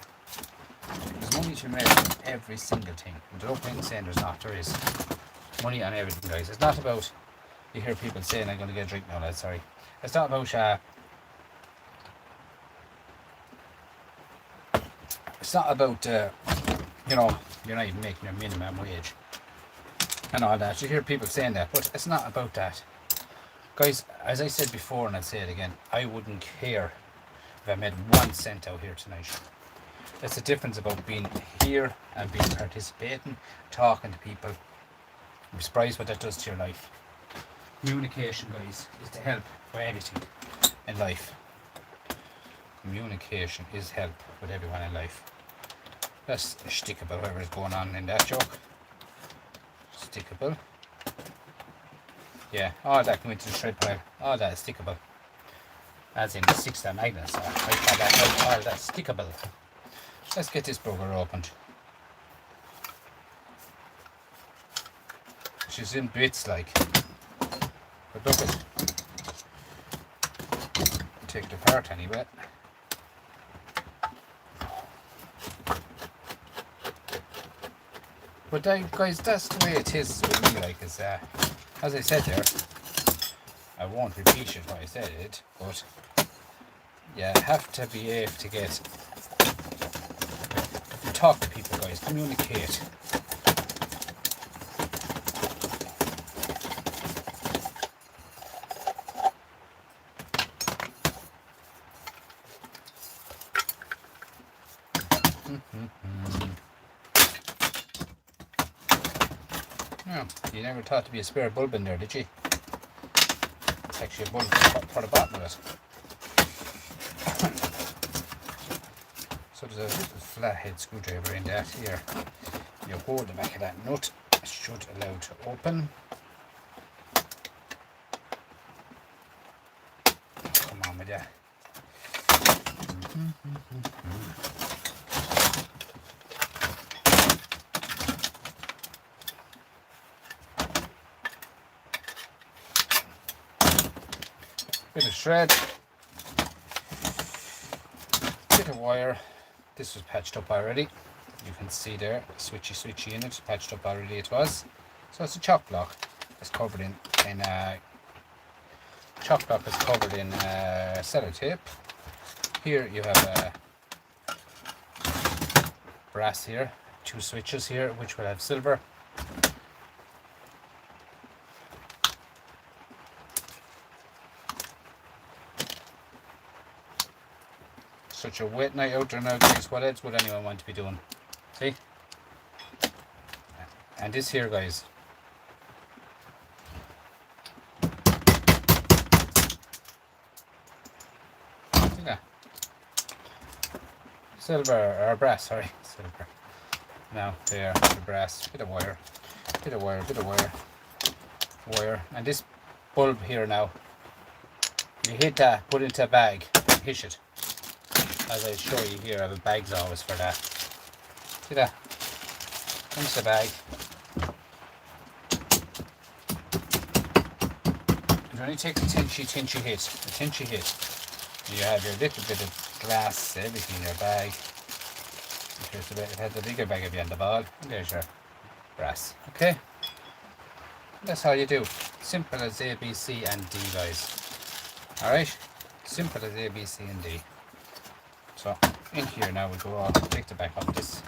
There's money to be made on every single thing. There's no point in saying there's not. There is money on everything, guys. It's not about, you hear people saying, I'm going to get a drink now, lads, sorry. It's not about, it's not about, you're not even making your minimum wage and all that. You hear people saying that, but it's not about that. Guys, as I said before, and I'll say it again, I wouldn't care if I made 1 cent out here tonight. That's the difference about being here and being participating, talking to people. I'm surprised what that does to your life. Communication, guys, is to help with everything in life. Communication is help with everyone in life. That's a stickable, whatever is going on in that joke. Stickable. Yeah, all that can go into the shred pile. All that is stickable. As in the 6 magnets. I call that all that stickable. Let's get this burger opened. She's in bits like. But look at, take it apart anyway. But guys, that's the way it is with me. Like, it's as I said there, I won't repeat it what I said it, but you have to be able to talk to people, guys. Communicate. No, you never thought to be a spare bulb in there, did you? It's actually a bulb for the bottom of it. So there's a little flathead screwdriver in that here. You hold the back of that nut, it should allow to open. Come on with that. Bit of thread, bit of wire. This was patched up already. You can see there, switchy in it, patched up already it was. So it's a chock block. It's covered in chock block is covered in sellotape. Here you have brass here, 2 switches here which will have silver. Such a wet night out there now, guys. What else would anyone want to be doing? See? And this here, guys. See that? Silver, or brass, sorry. Silver. Now, there, the brass. Bit of wire. Bit of wire, bit of wire. Wire. And this bulb here now. You hit that, put it into a bag, hish it. As I show you here, I have a bags always for that. See that? Into the bag. It only takes a tinchy hit. A tinchy hit. You have your little bit of glass, everything in your bag. It has a bigger bag at the end of the ball. And there's your brass. Okay? That's how you do. Simple as A, B, C and D, guys. Alright? Simple as A, B, C and D. So in here now we go on, take the back off this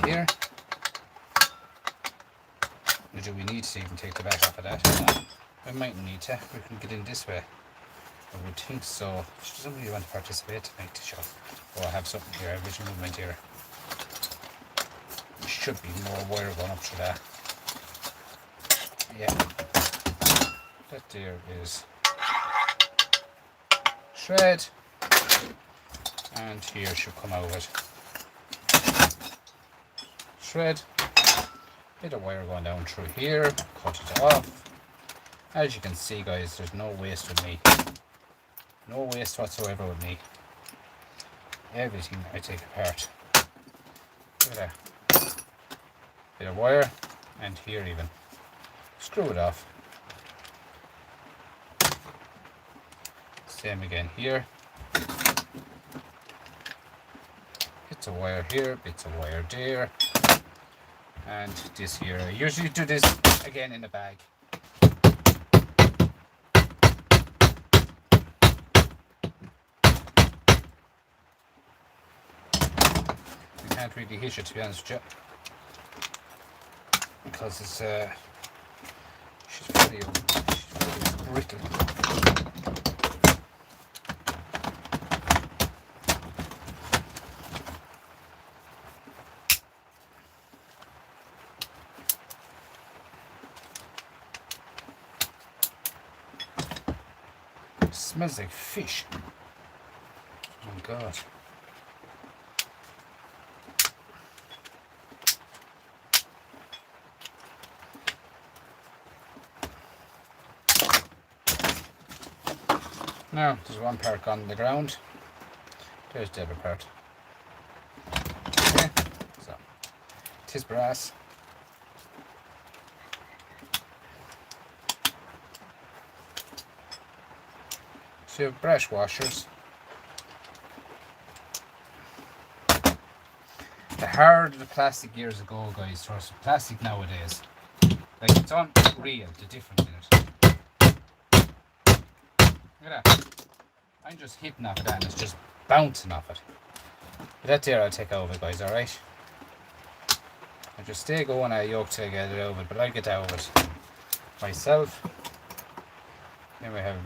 here. Do we need to even take the back off of that? No, we might need to. We can get in this way. I would think so. Does somebody want to participate tonight to show? Oh, I have something here, original movement here. There should be more wire going up to that. Yeah. That there is thread. And here should come out of it. Thread, bit of wire going down through here, cut it off. As you can see, guys, there's no waste with me. No waste whatsoever with me. Everything I take apart. Look at that. Bit of wire, and here even. Screw it off. Same again here. Bits of wire here, bits of wire there, and this here. I usually do this again in the bag. You can't really hish it, to be honest with you, because it's she's very brittle. Smells like fish. Oh my god. Now, there's one part on the ground. There's the other part. Okay, so it is brass. So you have brush washers. The harder the plastic years ago, guys, versus plastic nowadays. Like, it's unreal, the difference in it. Look at that. I'm just hitting off of that and it's just bouncing off it. But that there I'll take out of it, guys, alright? I just stay going at a yoke till I get it out of it, but I'll get out of it myself. Then we have a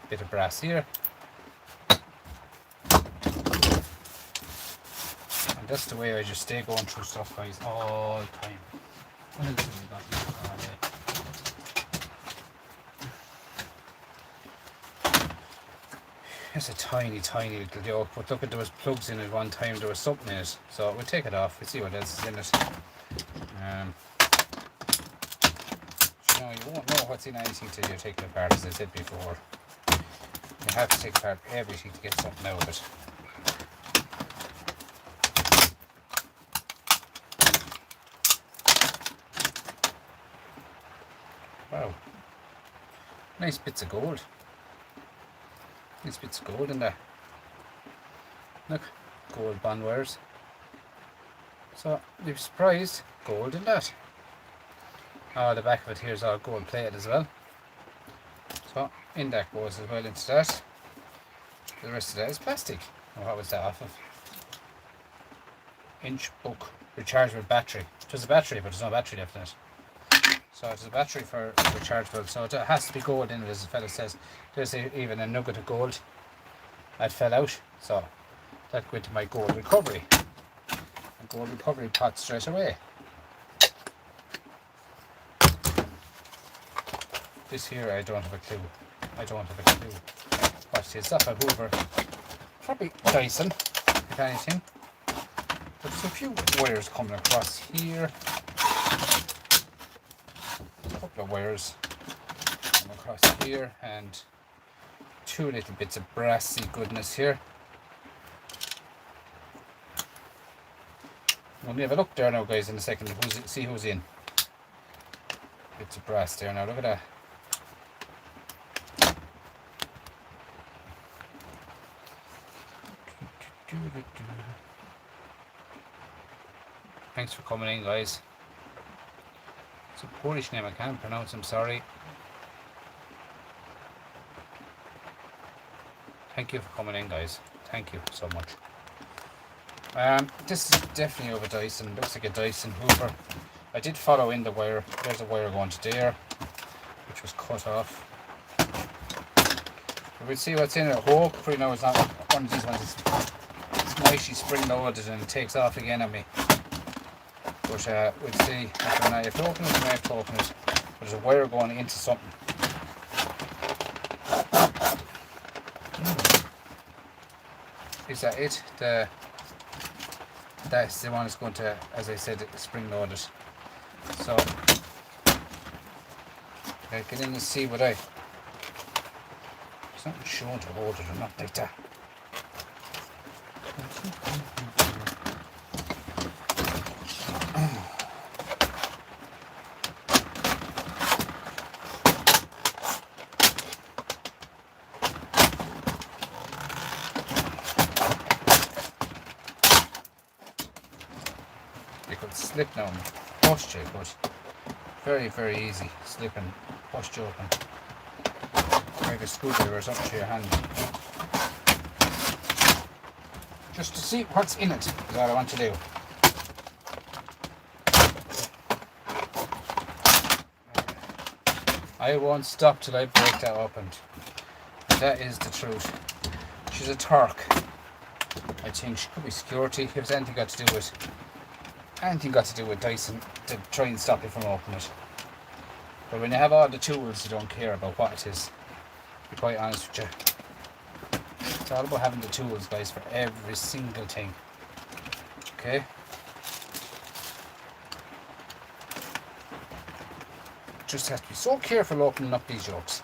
bit of brass here. That's the way I just stay going through stuff, guys, all the time. What else have we got here? It's a tiny, tiny little yoke, but look, there was plugs in it one time, there was something in it. So we'll take it off, we'll see what else is in it. You know, you won't know what's in anything till you take it apart, as I said before. You have to take apart everything to get something out of it. Wow. Nice bits of gold. Nice bits of gold in there. Look, gold band wires. So, you'll be surprised, gold in that. Oh, the back of it here is all gold plated as well. So, in that goes as well into that. The rest of that is plastic. Oh, what was that off of? Inch book. Rechargeable battery. It was a battery, but there's no battery left in it. So it's a battery for rechargeable. So it has to be gold in it, as the fella says. There's even a nugget of gold that fell out. So that went to my gold recovery. A gold recovery pot straight away. This here I don't have a clue. I don't have a clue what it is. That's a Hoover. Probably Dyson, if anything. But there's a few wires coming across here. A couple of wires coming across here, and two little bits of brassy goodness here. We'll have a look there now, guys, in a second. See who's in. Bits of brass there now. Look at that. Thanks for coming in, guys. It's a Polish name, I can't pronounce, I'm sorry. Thank you for coming in, guys. Thank you so much. This is definitely over Dyson. Looks like a Dyson Hoover. I did follow in the wire. There's a wire going to there, which was cut off. We'll see what's in it. Hopefully now it's not one of these ones. It's nicely spring loaded and it takes off again on me. But we'll see. When I have to open it, I have to open it. There's a wire going into something. Is that it? That's the one that's going to, as I said, spring loaded. So I'll get in and see what there's nothing showing to hold it or not like that. Slip now and bust you, but very, very easy. Slip and bust you open. Like a screwdriver or something to your hand. Just to see what's in it is all I want to do. I won't stop till I break that open. That is the truth. She's a Turk. I think she could be security. If it's anything got to do with Dyson to try and stop you from opening it. But when you have all the tools, you don't care about what it is. To be quite honest with you. It's all about having the tools, guys, for every single thing. Okay? Just have to be so careful opening up these yolks.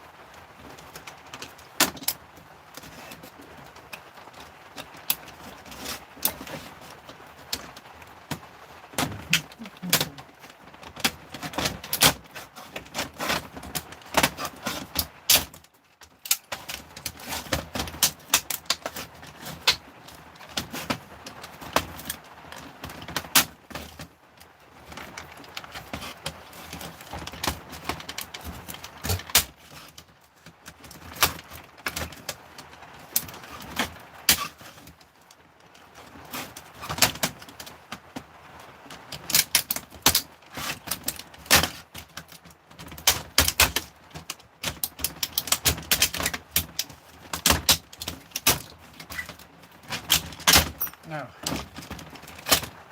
Now,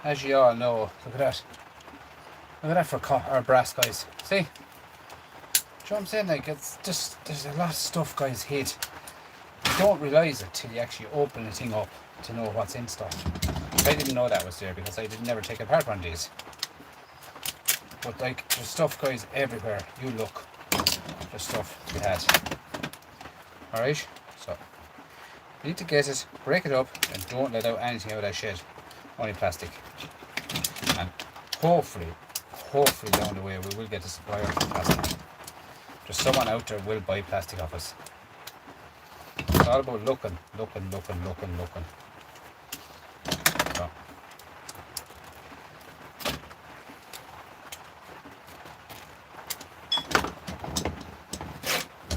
as you all know, look at that. Look at that for our brass, guys. See? Do you know what I'm saying? Like, it's just, there's a lot of stuff guys hate. You don't realise it till you actually open the thing up to know what's in stuff. I didn't know that was there because I did never take apart one of these. But like, there's stuff guys everywhere. You look, there's stuff we had. Alright, so you need to get it, break it up, and don't let out anything out of that shed. Only plastic. And hopefully down the way we will get a supplier for plastic. There's someone out there will buy plastic off us. It's all about looking.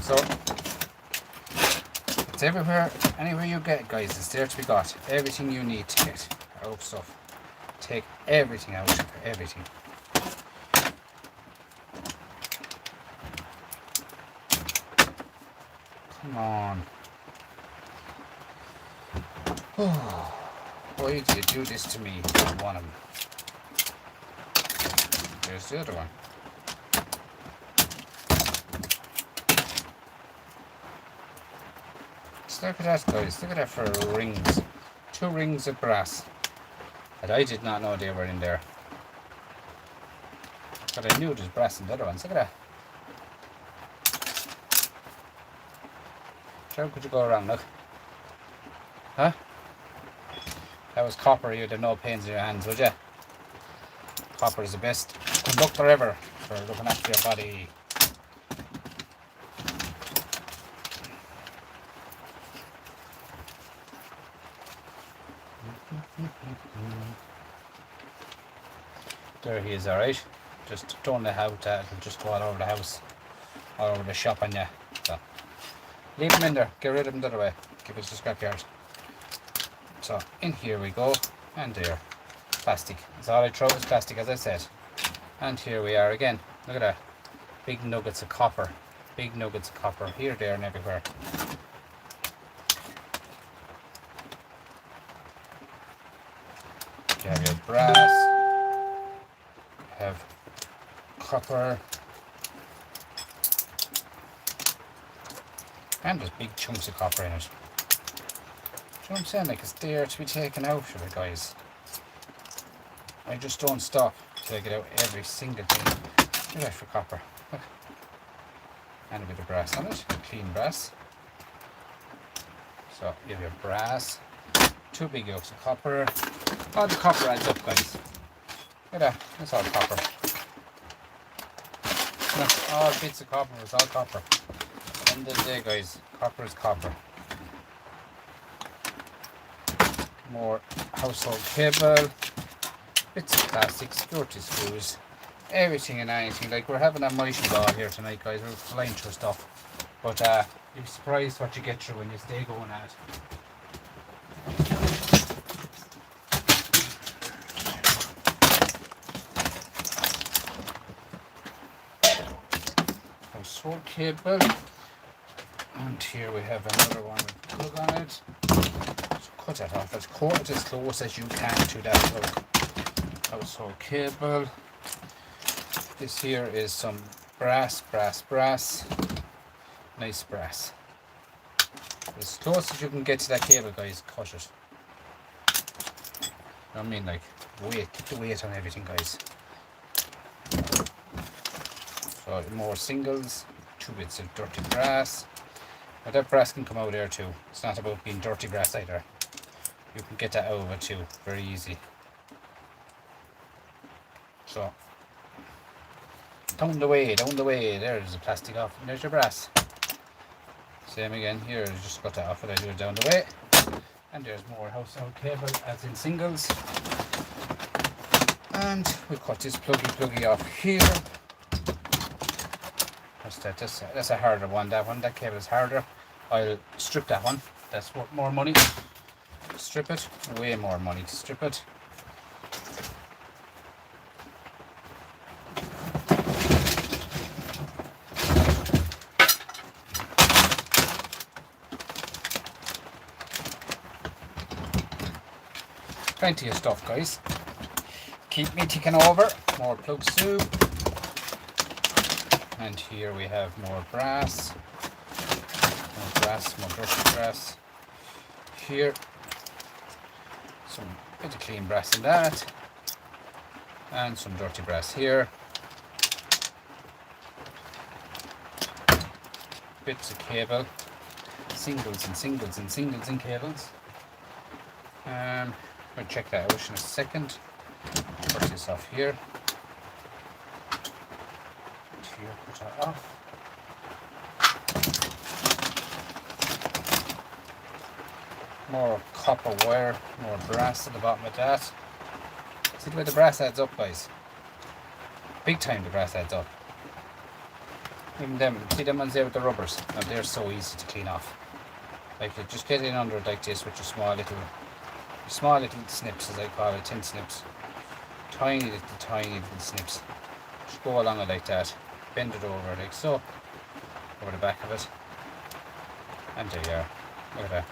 So it's everywhere, anywhere you get, guys, it's there to be got. Everything you need to get out stuff. Take everything out, everything. Come on. Oh, why did you do this to me? One of them. There's the other one. Just look at that, guys. Look at that for rings. 2 rings of brass. And I did not know they were in there. But I knew there's brass in the other ones. Look at that. How could you go around, look? Huh? That was copper, you'd have no pains in your hands, would you? Copper is the best conductor ever for looking after your body. There he is, alright. Just don't let out that, it'll just go all over the house, all over the shop on you. So, leave him in there, get rid of him the other way, give it to the scrapyard. So, in here we go, and there. Plastic. That's all I throw is plastic, as I said. And here we are again. Look at that. Big nuggets of copper. Big nuggets of copper. Here, there, and everywhere. You have your brass. You have copper. And there's big chunks of copper in it. Do you know what I'm saying? Like, it's there to be taken out of it, guys. I just don't stop till I get out every single thing. Look at that for copper. Look. And a bit of brass on it. Clean brass. So, you have your brass. 2 big yolks of copper. All the copper adds up, guys. Look at that. That's all copper. Look, all bits of copper. It's all copper. At the end of the day, guys, copper is copper. More household cable, bits of plastic, security screws, everything and anything. Like, we're having a mighty ball here tonight, guys. We're flying through stuff, but you'll be surprised what you get through when you stay going at it. Household cable, and here we have another one with a plug on it. Cut that off as close as you can to that plug. Household cable. This here is some brass. Nice brass. As close as you can get to that cable, guys, cut it. You know what I mean? Like, weight, keep the weight on everything, guys. So, more singles, 2 bits of dirty brass. Now, that brass can come out there too. It's not about being dirty brass either. You can get that out of it too, very easy. So, down the way, there's the plastic off, and there's your brass. Same again, here, just got that off, but I do it down the way. And there's more household cable, as in singles. And we cut this pluggy off here. That's a harder one, that cable is harder. I'll strip that one, that's worth more money. Strip it, way more money to strip it. Plenty of stuff, guys. keep me ticking over. More plugs too. And here we have more brass. More brass, more dirty brass. Here, some bit of clean brass in that. And some dirty brass here. Bits of cable. Singles and singles and singles and cables. We'll check that out in a second. Put this off here. Put that off. More copper wire, more brass at the bottom of that. See the way the brass adds up, guys? Big time the brass adds up. Even them, see them ones there with the rubbers? Now they're so easy to clean off. Like you just get in under it like this with your small little snips, as I call it, tin snips. Tiny little snips. Just go along it like that. Bend it over like so. Over the back of it. And there you are. Look at that.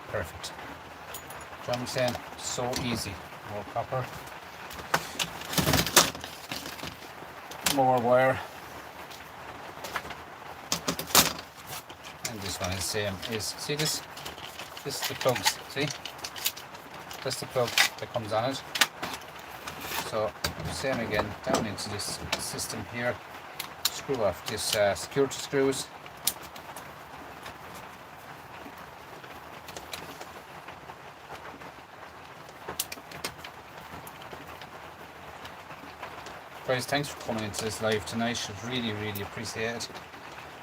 Perfect. Do you know what I'm saying? So easy. More copper. More wire. And this one is same. See this? This is the plugs. See? That's the plug that comes on it. So same again. Down into this system here. Screw off this security screws. Guys, thanks for coming into this live tonight. Should really appreciate it.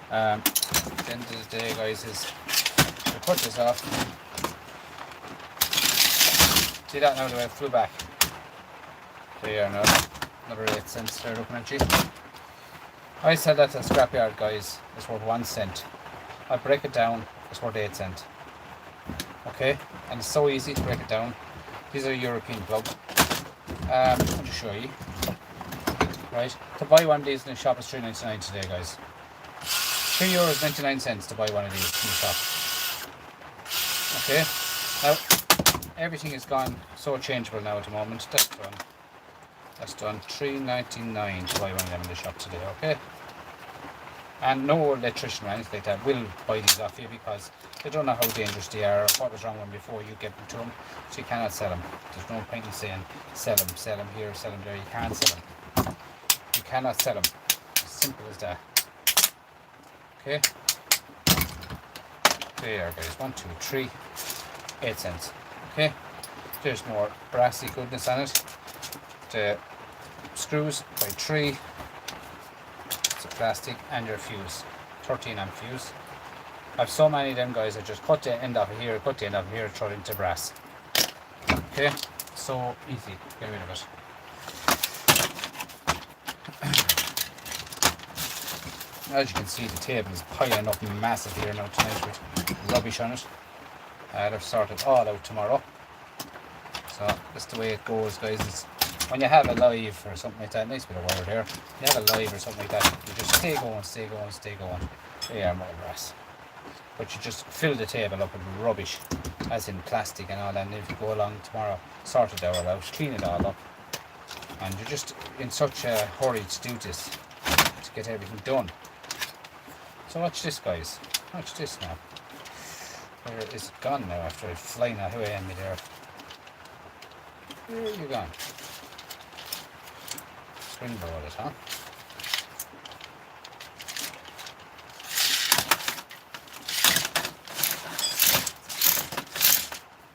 At the end of the day, guys, is to put this off. See that now, the way it flew back. There you are now. Another 8 cents there looking at you. I said that at the scrapyard, guys. It's worth 1 cent. I break it down, it's worth 8 cents. Okay, and it's so easy to break it down. These are European plugs. I'll just show you. Right, to buy one of these in the shop is £3.99 today, guys. €3.99 to buy one of these in the shop. Okay, now everything is gone so changeable now at the moment. That's done. That's done. £3.99 to buy one of them in the shop today. Okay, and no electrician or anything like that will buy these off you because they don't know how dangerous they are or what was wrong with them before you get them to them, so you cannot sell them. There's no point in saying sell them here, sell them there. You can't sell them. You cannot sell them. As simple as that. Okay. There you are, guys. 1, 2, 3, 8 cents. Okay. There's more brassy goodness on it. The screws by 3. It's a plastic and your fuse. 13 amp fuse. I've so many of them, guys. I just cut the end off of here, throw it into brass. Okay. So easy. Get rid of it. As you can see, the table is piling up massive here now tonight with rubbish on it. They've sorted all out tomorrow. So that's the way it goes, guys. It's when you have a live or something like that, nice bit of wire there. You have a live or something like that, you just stay going. There you are, more brass. But you just fill the table up with rubbish, as in plastic and all that. And if you go along tomorrow, sort it all out, clean it all up. And you're just in such a hurry to do this, to get everything done. So watch this, guys. Watch this now. Where is it gone now after flying away at me there? Where are you gone? Springboard it, huh?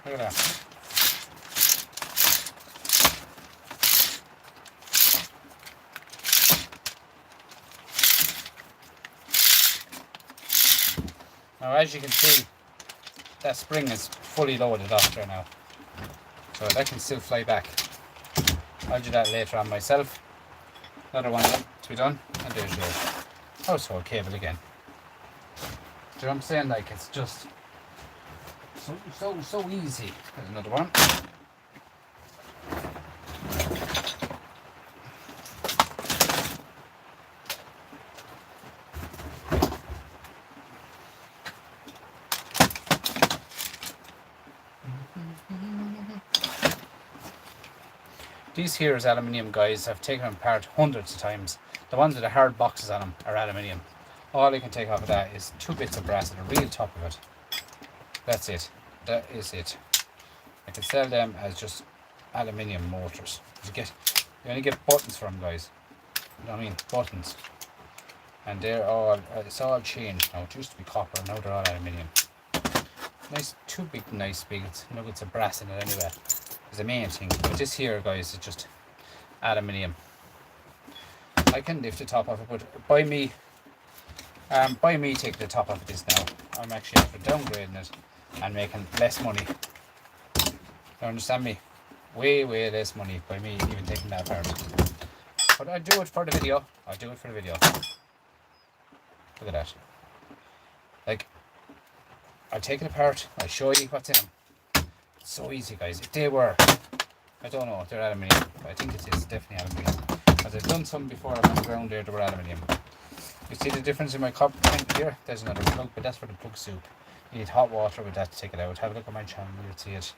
Look at that. Now, as you can see, that spring is fully loaded off there now, so that can still fly back. I'll do that later on myself. Another one to be done, and there's your household cable again. Do you know what I'm saying? Like, it's just so easy. There's another one. These here is aluminium, guys. I've taken them apart hundreds of times. The ones with the hard boxes on them are aluminium. All I can take off of that is 2 bits of brass at the real top of it. That's it. That is it. I can sell them as just aluminium motors. You only get buttons from them, guys. You know what I mean? Buttons. And they're all, it's all changed now. It used to be copper, now they're all aluminium. Nice, 2 big, nice big nuggets of brass in it anyway. Is the main thing. But this here, guys, is just aluminium. I can lift the top off it, but by me taking the top off of this now, I'm actually after downgrading it and making less money. You understand me? Way less money by me even taking that apart. But I do it for the video. I do it for the video. Look at that. Like, I take it apart. I show you what's in them. It's so easy, guys. If they were, I don't know if they're aluminium, but I think it is definitely aluminium. Because I've done some before on the ground there that were aluminium. You see the difference in my copper tank here? There's another plug, but that's for the plug soup. You need hot water with that to take it out. Have a look at my channel, you'll see it.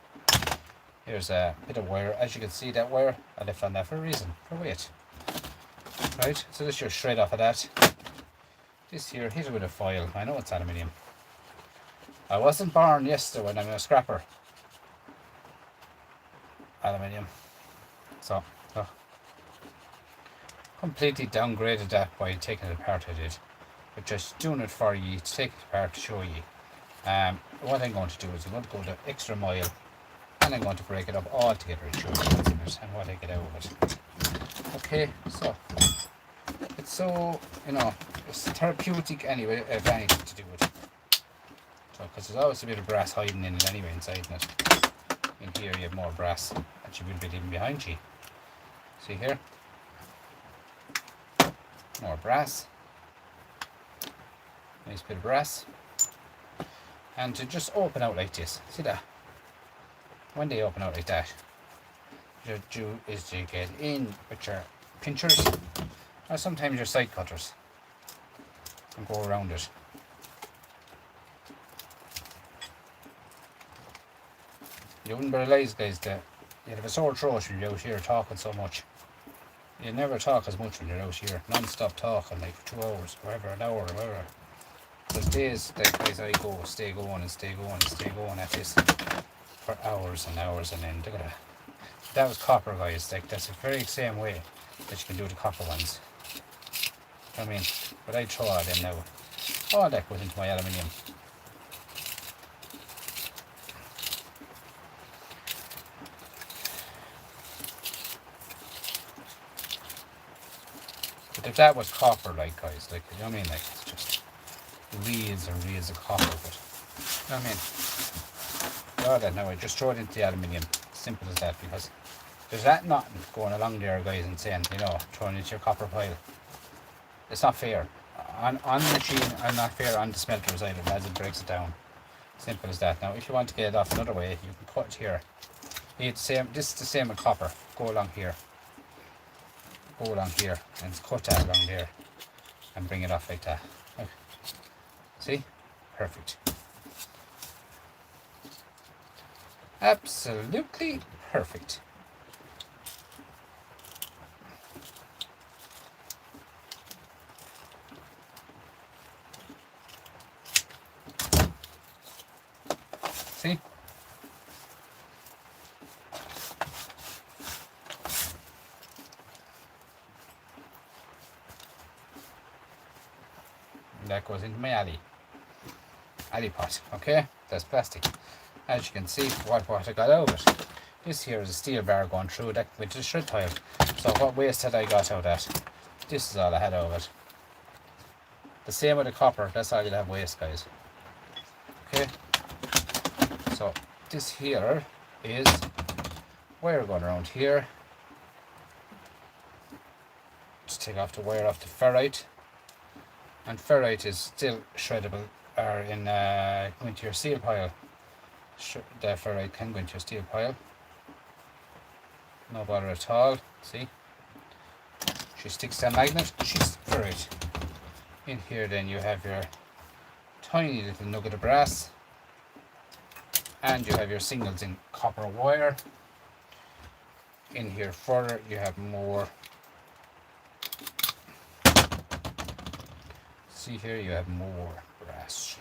Here's a bit of wire. As you can see, that wire, I left on that for a reason, for weight. Right, so this just shred off of that. This here, hit it with a foil. I know it's aluminium. I wasn't born yesterday when I'm a scrapper. Aluminium. So, completely downgraded that by taking it apart. I did, but just doing it for you to take it apart to show you. What I'm going to do is I'm going to go the extra mile, and I'm going to break it up all together and show you what's in it and what I get out of it. Okay, so it's so, you know, it's therapeutic anyway, if anything to do with it. So, because there's always a bit of brass hiding in it anyway inside it. In here you have more brass that you will be leaving behind you. See here? More brass. Nice bit of brass. And to just open out like this. See that? When they open out like that, what you do is you get in with your pinchers or sometimes your side cutters and go around it. You wouldn't realise, guys, that you'd have a sore throat when you're out here talking so much. You never talk as much when you're out here, non-stop talking, like for 2 hours, whatever, an hour, whatever. There's days that, guys, I go, stay going and stay going and stay going at this for hours and hours, and then look at that. That was copper, guys. Like, that's the very same way that you can do the copper ones. I mean, but I throw all them now. All that goes into my aluminium. But if that was copper, like, guys, like, you know what I mean? Like, it's just reels and reels of copper, but, you know what I mean? All that now, I just throw it into the aluminium. Simple as that, because there's that nothing going along there, guys, and saying, you know, throwing into your copper pile. It's not fair. On the machine, and not fair on the smelters either, as it breaks it down. Simple as that. Now, if you want to get it off another way, you can cut it here. It's same. This is the same with copper. Go along here. Go along here and cut that along there and bring it off like that. Okay. See? Perfect. Absolutely perfect. See? And that goes into my alley pot. Okay, that's plastic. As you can see, what I got out of it. This here is a steel bar going through that went to the shred pile. So what waste had I got out of that? This is all I had out of it. The same with the copper. That's all you'll have waste, guys. Okay. So this here is wire going around here. Just take off the wire off the ferrite, and ferrite is still shreddable, or in going to your steel pile. The ferrite can go into your steel pile. No bother at all. See, she sticks to a magnet. She's ferrite. In here, then you have your tiny little nugget of brass. And you have your signals in copper wire. in here further, you have more. See here, you have more brass.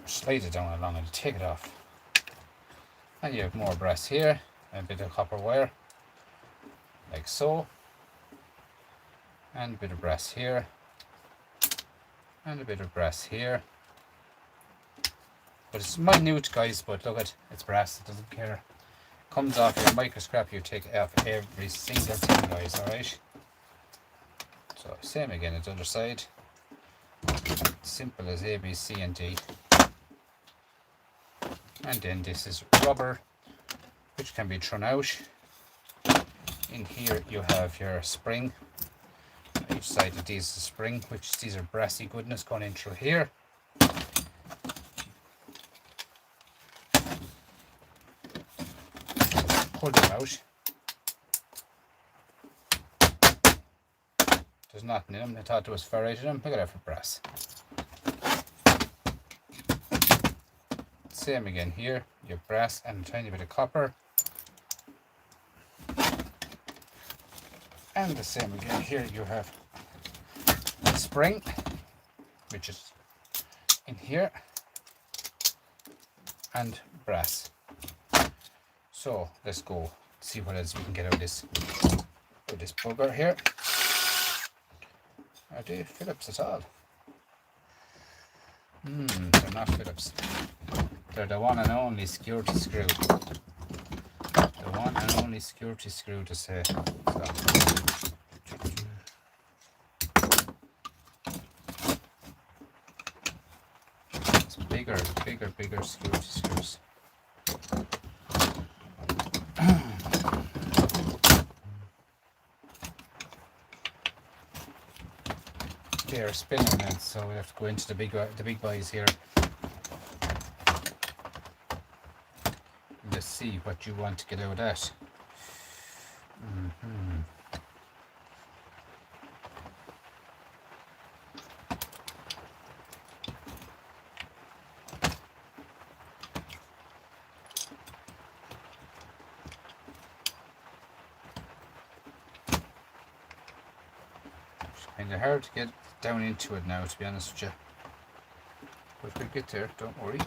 Slide it down along and take it off. And you have more brass here, a bit of copper wire, like so. And a bit of brass here. And a bit of brass here. But it's minute, guys, but look at it's brass, it doesn't care. Comes off your microscrap, you take off every single thing, guys, alright? So same again at the other side. Simple as A, B, C and D. And then this is rubber, which can be thrown out. In here you have your spring. Each side of these is a spring, which these are brassy goodness going in through here. Pull them out. There's nothing in them. I thought there was ferrite in them. Look at that for brass. Same again here. You have brass and a tiny bit of copper. And the same again here. You have a spring, which is in here, and brass. So let's go see what else we can get out of this. With this bugger here. Are they Phillips at all? They're not Phillips. They're the one and only security screw. The one and only security screw to say. So. It's bigger security screws. They're spinning now, so we have to go into the big boys here. Let's see what you want to get out of that. It's kind of hard to get down into it now, to be honest with you. But we'll get there, don't worry.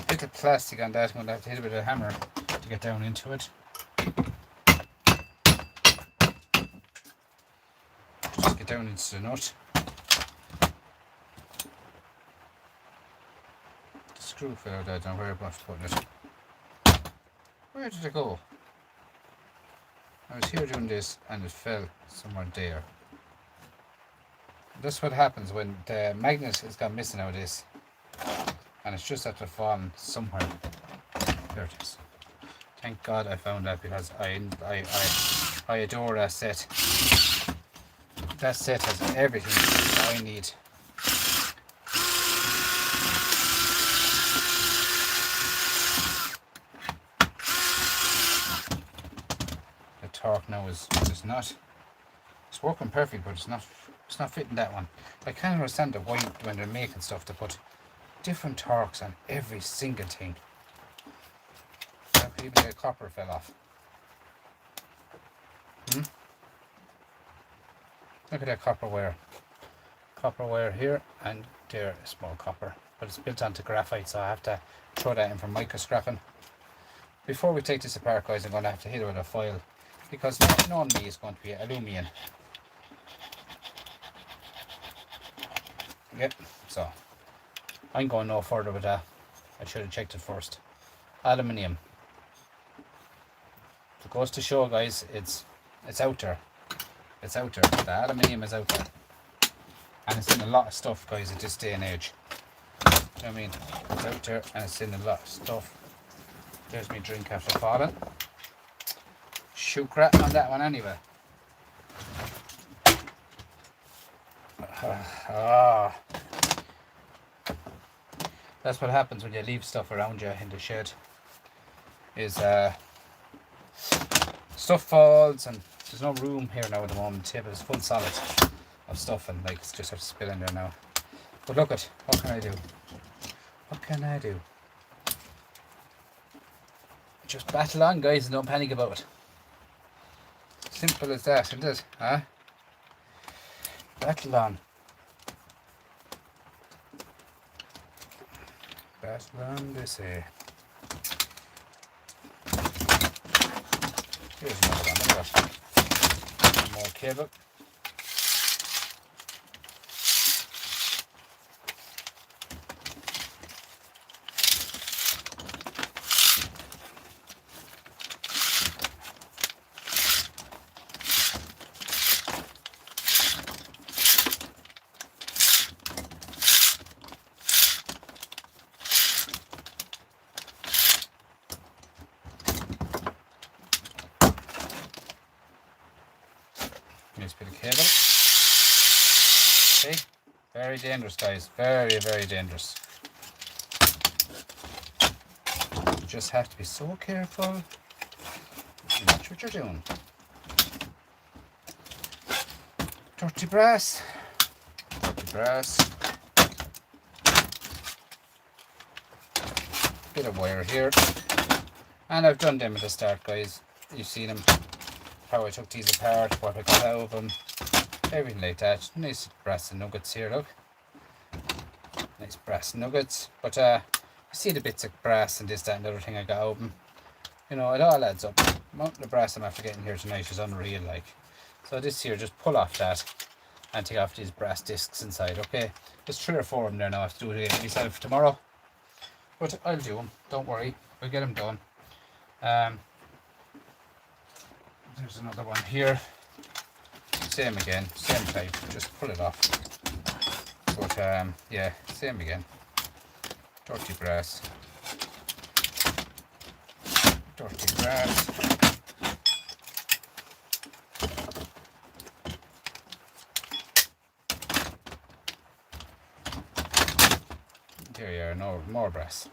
Bit of plastic on that. I'm going to have to hit a bit of a hammer to get down into it. Just get down into the nut. The screw fell out. I don't know where I'm putting it. Where did it go? I was here doing this and it fell somewhere there. That's what happens when the magnet has gone missing out of this. And it's just after falling somewhere. There it is. Thank God I found that, because I adore that set. That set has everything that I need. The torque now is not. It's working perfect, but it's not fitting that one. I can't understand the why when they're making stuff to put different torques on every single thing. Even the copper fell off. Look at that copper wire. Copper wire here, and there is more copper. But it's built onto graphite, so I have to throw that in for microscrapping. Before we take this apart, guys, I'm going to have to hit it with a foil, because normally it's going to be aluminium. Yep, so I'm going no further with that. I should have checked it first. Aluminium. It goes to show, guys, it's out there. It's out there. The aluminium is out there. And it's in a lot of stuff, guys, at this day and age. You know what I mean? It's out there and it's in a lot of stuff. There's me drink after falling. Shoot crap on that one anyway. That's what happens when you leave stuff around you in the shed. Is stuff falls and there's no room here now at the moment. The table is full solid of stuff and like it's just have to spill in there now. But look at, what can I do? What can I do? Just battle on, guys, and don't panic about it. Simple as that, isn't it? Huh? Battle on. Battle on, they say. Here's another one, look at that. More cable. Nice bit of cable. Okay, very dangerous, guys. Very, very dangerous. You just have to be so careful. Watch what you're doing. Dirty brass. Dirty brass. Bit of wire here. And I've done them at the start, guys. You've seen them. How I took these apart, what I got out of them, everything like that. Nice brass and nuggets here, look. Nice brass nuggets. But you see the bits of brass and this, that and the other thing I got out of them. You know, it all adds up. The amount of brass I'm after getting here tonight is unreal, like. So this here, just pull off that and take off these brass discs inside, okay? There's 3 or 4 of them there now. I have to do it again myself tomorrow. But I'll do them, don't worry. We'll get them done. There's another one here. Same again, same type, just pull it off. But yeah, same again. Dirty brass. Dirty brass. There you are, no more brass.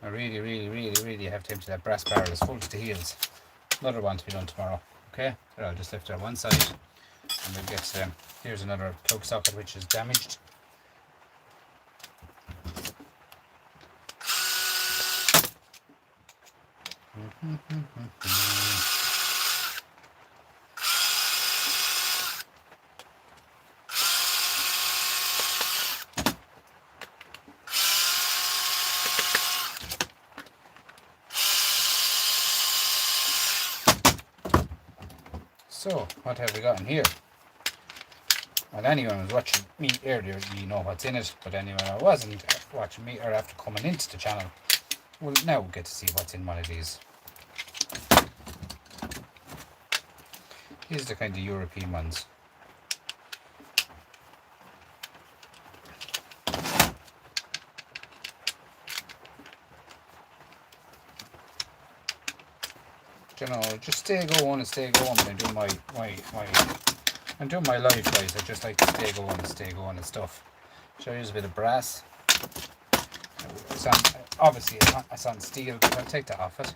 I really have to empty that brass barrel. It's full to the heels. Another one to be done tomorrow. Okay, so I'll just lift it on one side and we'll get to them. Here's another plug socket which is damaged. So, what have we got in here? Well, anyone who's watching me earlier, you know what's in it, but anyone who wasn't watching me or after coming into the channel will now get to see what's in one of these. These are the kind of European ones. You know, just stay going and stay going when I'm doing I'm doing my live, guys. I just like to stay going and stuff. Show you a bit of brass. It's on, obviously it's on steel, but I'll take that off it.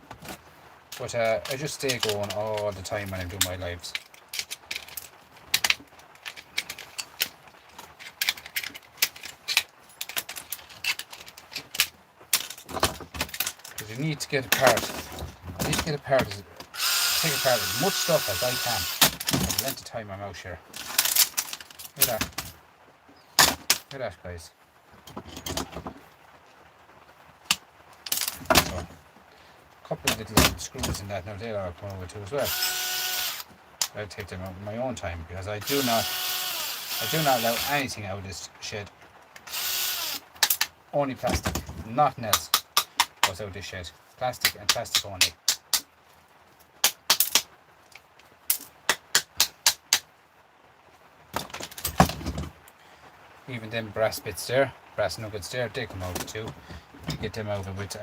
But I just stay going all the time when I'm doing my lives. Because you need to get apart. I need to get apart take apart as much stuff as I can. I've lent the time I'm out here. Look at that. Look at that, guys. So, a couple of little screws in that now they'll all come over too as well. I'll take them out in my own time because I do not allow anything out of this shed. Only plastic, nothing else goes out of this shed. Plastic and plastic only. Even them brass bits there, brass nuggets there, they come out too. You get them out with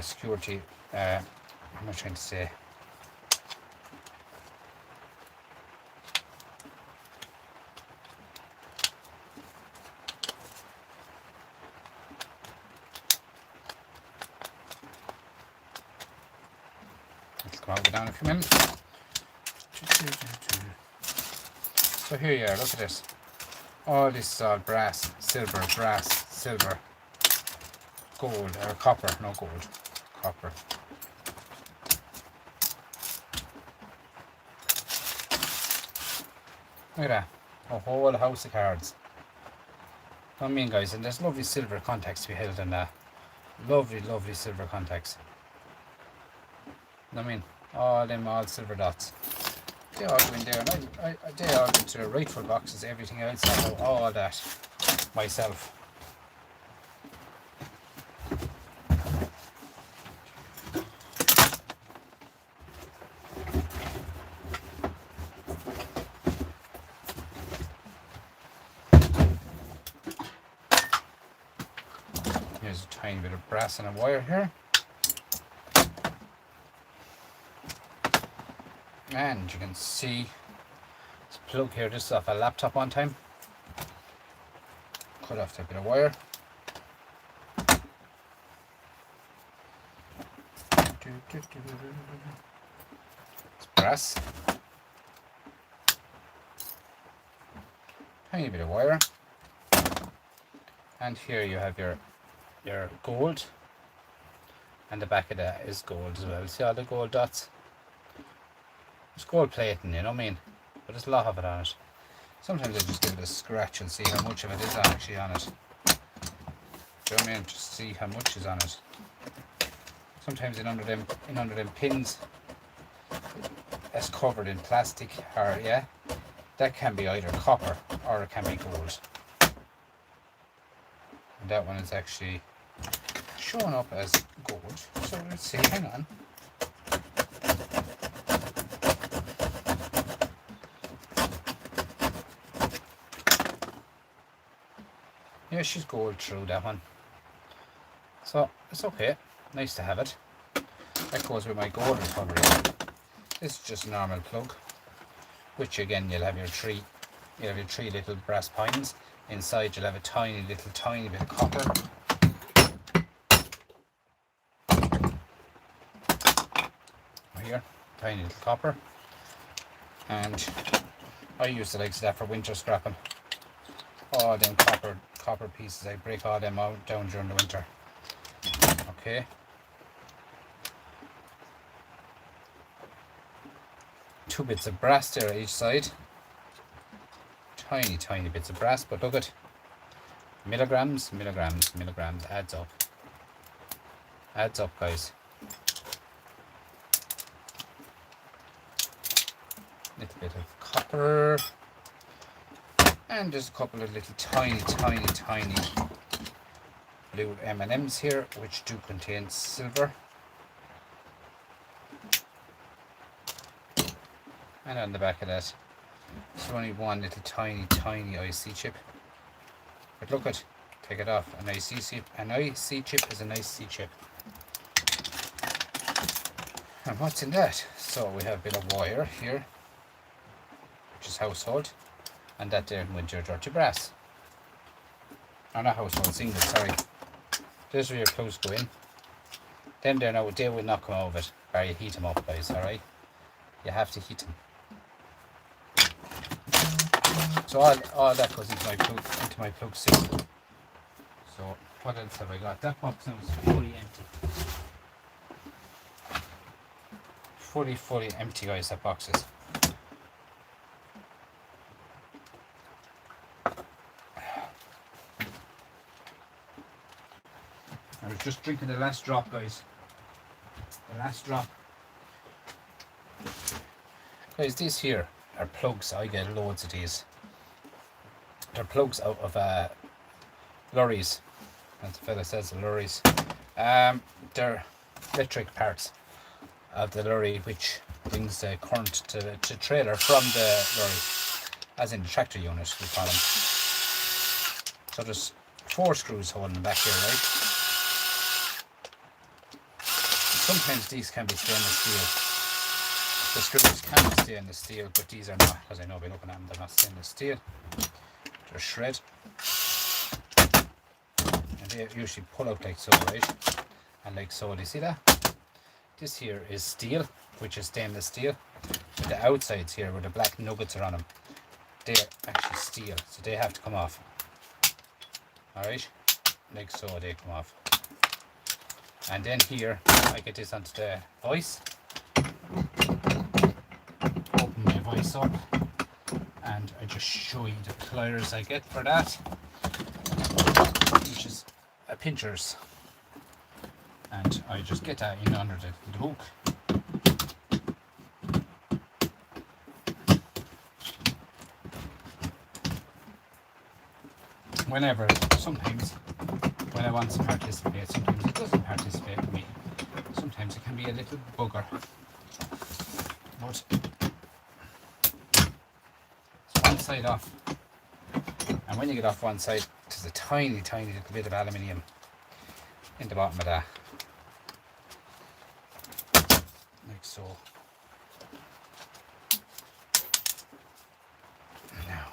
security, what am I trying to say? It'll come out down a few minutes. So here you are, look at this. All this is all brass, silver, gold, or copper, no gold, copper. Look at that, a whole house of cards. I mean, guys, and there's lovely silver contacts to be held in that. Lovely, lovely silver contacts. I mean, all silver dots. They all go in there, and they all go to the rightful boxes. Everything else, I know all that myself. Here's a tiny bit of brass and a wire here. And you can see this plug here, this is off a laptop one time. Cut off that bit of wire. It's brass. Tiny bit of wire. And here you have your gold. And the back of that is gold as well. See all the gold dots? It's gold plating, you know what I mean? But there's a lot of it on it. Sometimes I just give it a scratch and see how much of it is actually on it. Do you know what I mean? Just see how much is on it. Sometimes in under them pins that's covered in plastic, or yeah, that can be either copper or it can be gold. And that one is actually showing up as gold. So let's see, hang on. Yeah, she's gold through that one. So it's okay. Nice to have it. That goes with my gold recovery. This is just a normal plug. Which again you'll have your three little brass pins. Inside you'll have a tiny bit of copper. Right here, tiny little copper. And I use the likes of that for winter scrapping. All them copper pieces, I break all them out down during the winter. Okay. Two bits of brass there at each side. Tiny bits of brass, but look at milligrams adds up. Adds up, guys. Little bit of copper. And there's a couple of little tiny blue M&Ms here, which do contain silver. And on the back of that, there's only one little tiny IC chip. But look at, take it off, an IC chip is an IC chip. And what's in that? So we have a bit of wire here, which is household. And that there went your dirty brass. Or not household, single, sorry. This is where your plugs go in. Them there now, they will not come out of it, or you heat them up, guys, alright? You have to heat them. So all that goes into my plug seal. So what else have I got? That box now is fully empty. Fully empty, guys, that box is. I was just drinking the last drop, guys. The last drop. Guys, these here are plugs. I get loads of these. They're plugs out of lorries. As the fella says, lorries. They're electric parts of the lorry which brings the current to trailer from the lorry, as in the tractor unit we call them. So there's 4 screws holding them back here, right? Sometimes these can be stainless steel. The screws can be stainless steel, but these are not, because I know by looking at them they're not stainless steel. They're shred. And they usually pull out like so, right? And like so, do you see that? This here is steel, which is stainless steel. But the outsides here, where the black nuggets are on them, they're actually steel, so they have to come off. Alright? Like so, they come off. And then here, I get this onto the vise. Open my vise up, and I just show you the pliers I get for that, which is a pinchers, and I just get that in under the hook. Whenever, sometimes when I want to participate, sometimes it doesn't participate with me. Sometimes it can be a little bugger. But it's one side off, and when you get off one side, there's a tiny little bit of aluminium in the bottom of that, like so. Now,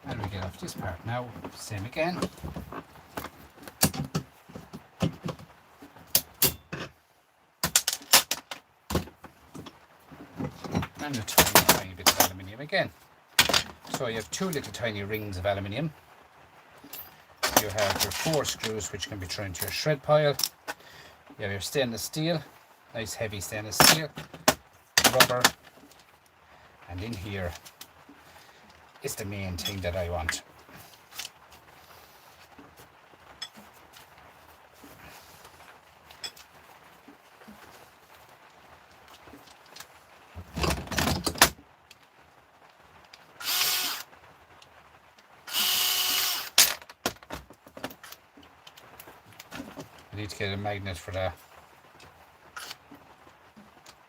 how do we get off this part now? Same again. And a tiny bit of aluminium again. So you have 2 little tiny rings of aluminium. You have your 4 screws, which can be thrown into your shred pile. You have your stainless steel, nice heavy stainless steel, rubber, and in here is the main thing that I want. I need to get a magnet for that.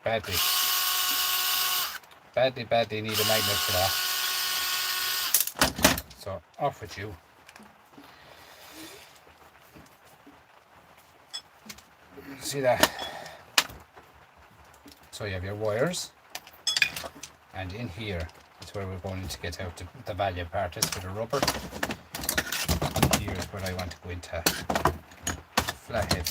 Badly need a magnet for that. So off with you. See that? So you have your wires, and in here is where we're going to get out the value part is for the rubber. Here's where I want to go into. Flathead.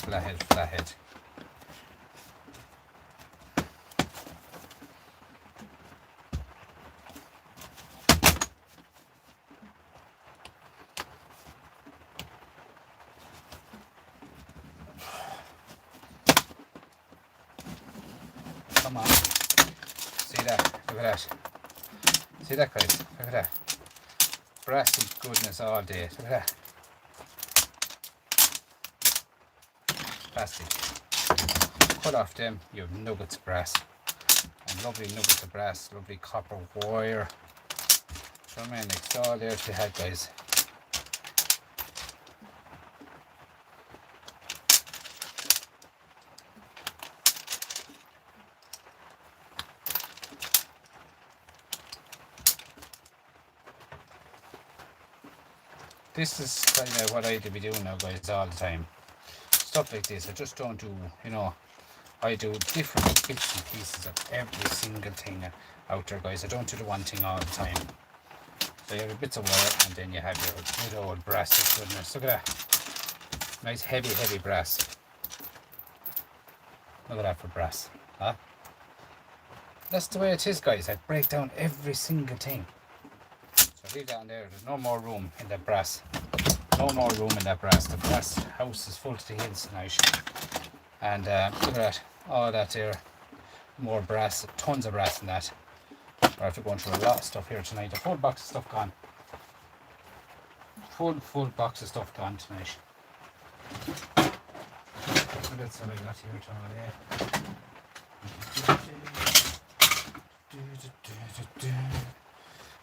Come on. See that? Look at that. See that, guys? Look at that. Brassy goodness all day. Look at that. Plastic. Cut off them, you have nuggets of brass. And lovely nuggets of brass, lovely copper wire. So man, it's all there to have, guys. This is kind of what I be doing now, guys, all the time. Stuff like this, I just don't do, you know, I do different bits and pieces of every single thing out there, guys. I don't do the one thing all the time. So you have your bits of wire, and then you have your good old brass. Goodness, look at that. Nice heavy brass. Look at that for brass, huh? That's the way it is, guys. I break down every single thing. So leave that in there. There's no more room in that brass. No more room in that brass. The brass house is full to the hills tonight. And look at that. All that there. More brass. Tons of brass in that. Or if you're going through a lot of stuff here tonight. A full box of stuff gone. Full box of stuff gone tonight. So that's what I got here today.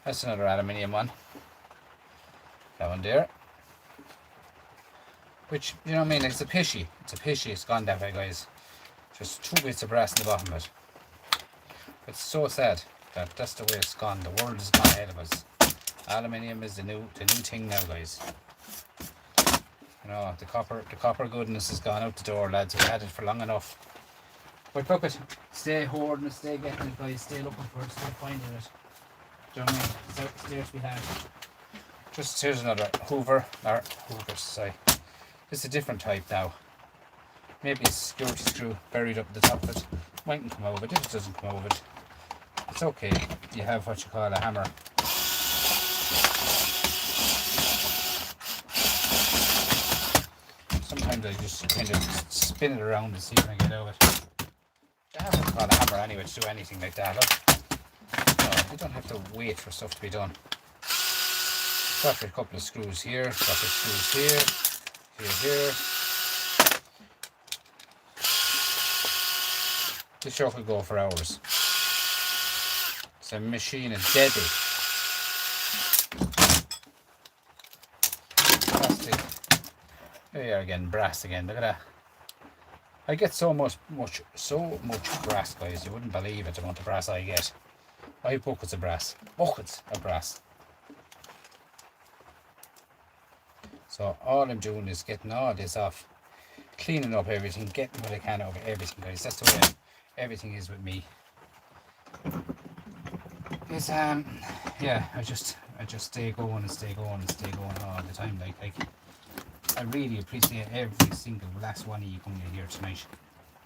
That's another aluminium one. That one there. Which, you know what I mean, it's a pishy. It's gone that way, guys. Just 2 bits of brass in the bottom of it. It's so sad that that's the way it's gone. The world has gone ahead of us. Aluminium is the new thing now, guys. You know, the copper goodness has gone out the door, lads. We've had it for long enough. But look it, stay hoarding it, stay getting it, guys. Stay looking for it, stay finding it. Do you know what I mean? It's out the stairs we have. Just here's another Hoover, sorry. This is a different type now. Maybe a security screw buried up at the top of it. Mightn't come over it. If it doesn't come over it, it's okay. You have what you call a hammer. Sometimes I just kind of spin it around and see if I can get out of it. You have what's called a hammer anyway to do anything like that. Look. No, you don't have to wait for stuff to be done. Got a couple of screws here, got the screws here. This show could go for hours. It's a machine is deadly. Plastic. Here you are again, brass again. Look at that. I get so much brass, guys. You wouldn't believe it, the amount of brass I get. I have buckets of brass. So all I'm doing is getting all this off, cleaning up everything, getting what I can out of everything, guys. That's the way everything is with me. It's yeah, I just stay going all the time. Like I really appreciate every single last one of you coming in here tonight,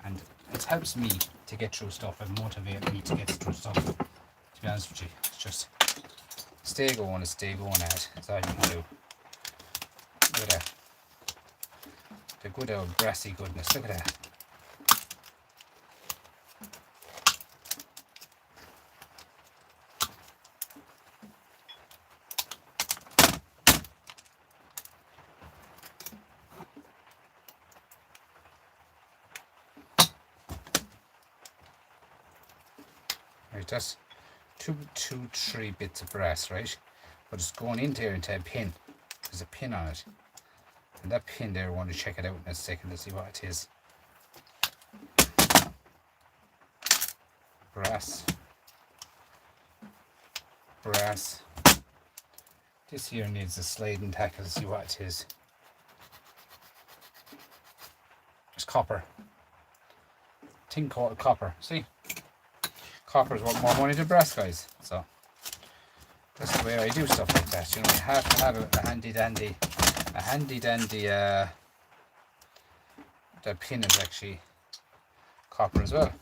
and it helps me to get through stuff and motivate me to get through stuff. To be honest with you, it's just stay going at it. That's all you can do. Look at that. The good old brassy goodness. Look at that. Right, that's 3 bits of brass, right? But it's going in there into a pin. There's a pin on it. And that pin there, I want to check it out in a second to see what it is. Brass. This here needs a sliding tackle to see what it is. It's copper. Tin coated copper. See? Copper is worth more money than brass, guys. So that's the way I do stuff like that. You know, you have to have a handy dandy. The pin is actually copper as well.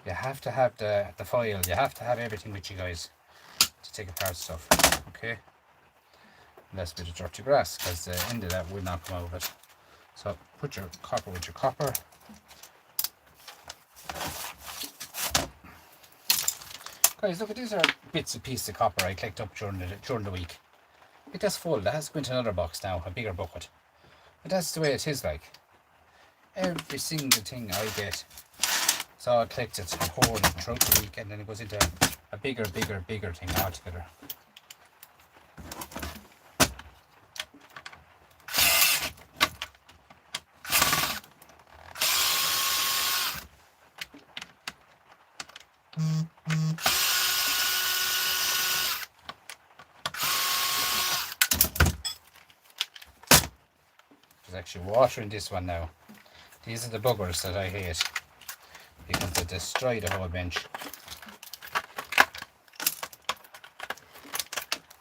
You have to have the foil. You have to have everything with you, guys, to take apart stuff. Okay. Less bit of dirty brass, because the end of that will not come out of it. So put your copper with your copper. Guys, look at these are bits and pieces of copper I collect up during the week. It does full. That has to go into another box now, a bigger bucket. But that's the way it is, like. Every single thing I get, so I collect it and hoard it throughout the week, and then it goes into a bigger thing altogether. There's actually water in this one now. These are the buggers that I hate because they destroy the whole bench.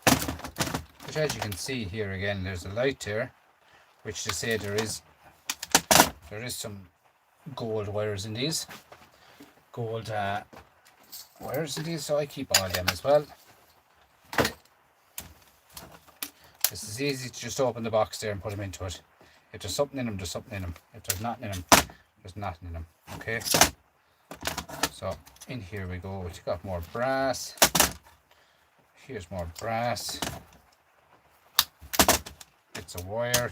But as you can see here again, there's a light there, which to say there is some gold wires in these. Gold wires in these, so I keep all of them as well. This is easy to just open the box there and put them into it. If there's something in them, there's something in them. If there's nothing in them, there's nothing in them. Okay. So in here we go. We've got more brass. Here's more brass. Bits of wire.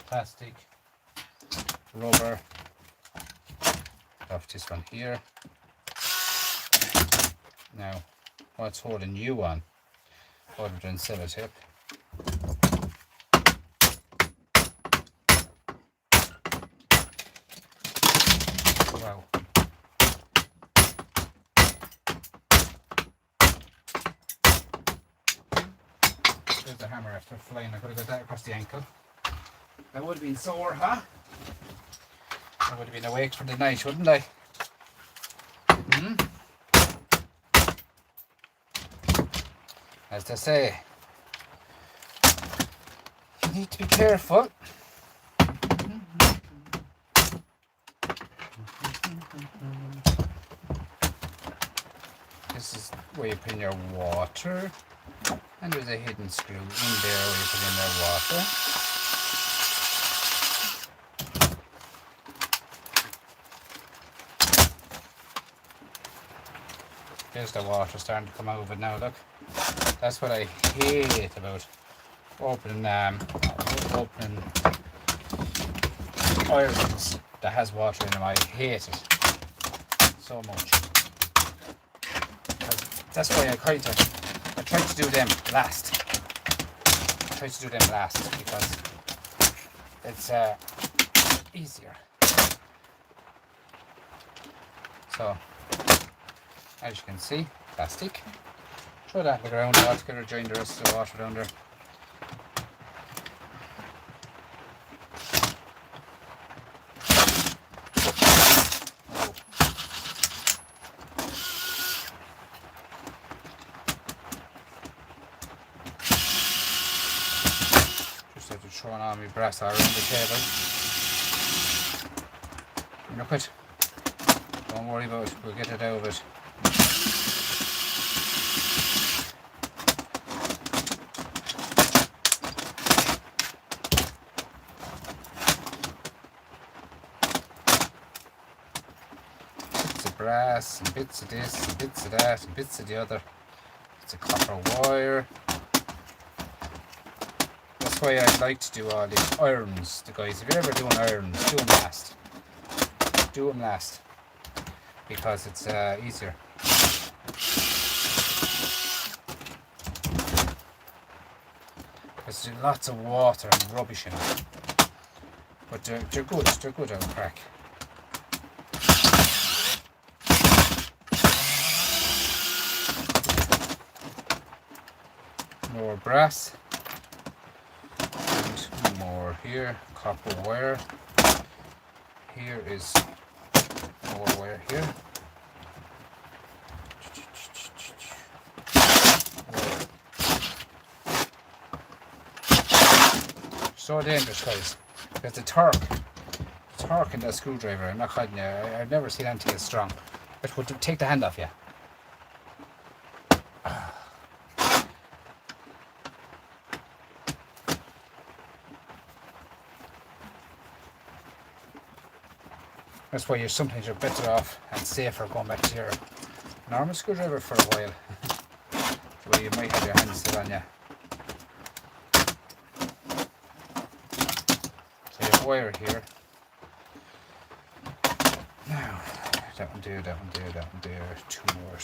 Plastic. Rubber. Off this one here. Now, what's holding you on other than sellotape? Wow. the hammer after flying. I could have got that across the ankle. That would have been sore, huh? I would have been awake for the night, wouldn't I? As they say, you need to be careful. This is where you put in your water, and there's a hidden screw in there where you put in your water. There's the water starting to come out of it now, look. That's what I hate about opening irons that has water in them. I hate it so much. That's why I try to do them last. Because it's easier. So, as you can see, plastic. Throw that in the ground altogether, join the rest of the water down there. Just have to throw on my brass around the table. You know what? Don't worry about it, we'll get it out of it. Brass and bits of this and bits of that and bits of the other. It's a copper wire. That's why I like to do all these irons. The guys, if you're ever doing irons, do them last. Do them last because it's easier. There's lots of water and rubbish in it, but they're good. They're good on crack. More brass and more here, copper wire. Here is more wire here. So dangerous, guys, because the torque in that screwdriver, I'm not hiding you, I've never seen anything as strong. It would take the hand off you. That's why sometimes you're better off and safer going back to your normal screwdriver for a while. Where you might have your hands still on you. So you have wire here. Now, that one there, that one there, that one there. Two more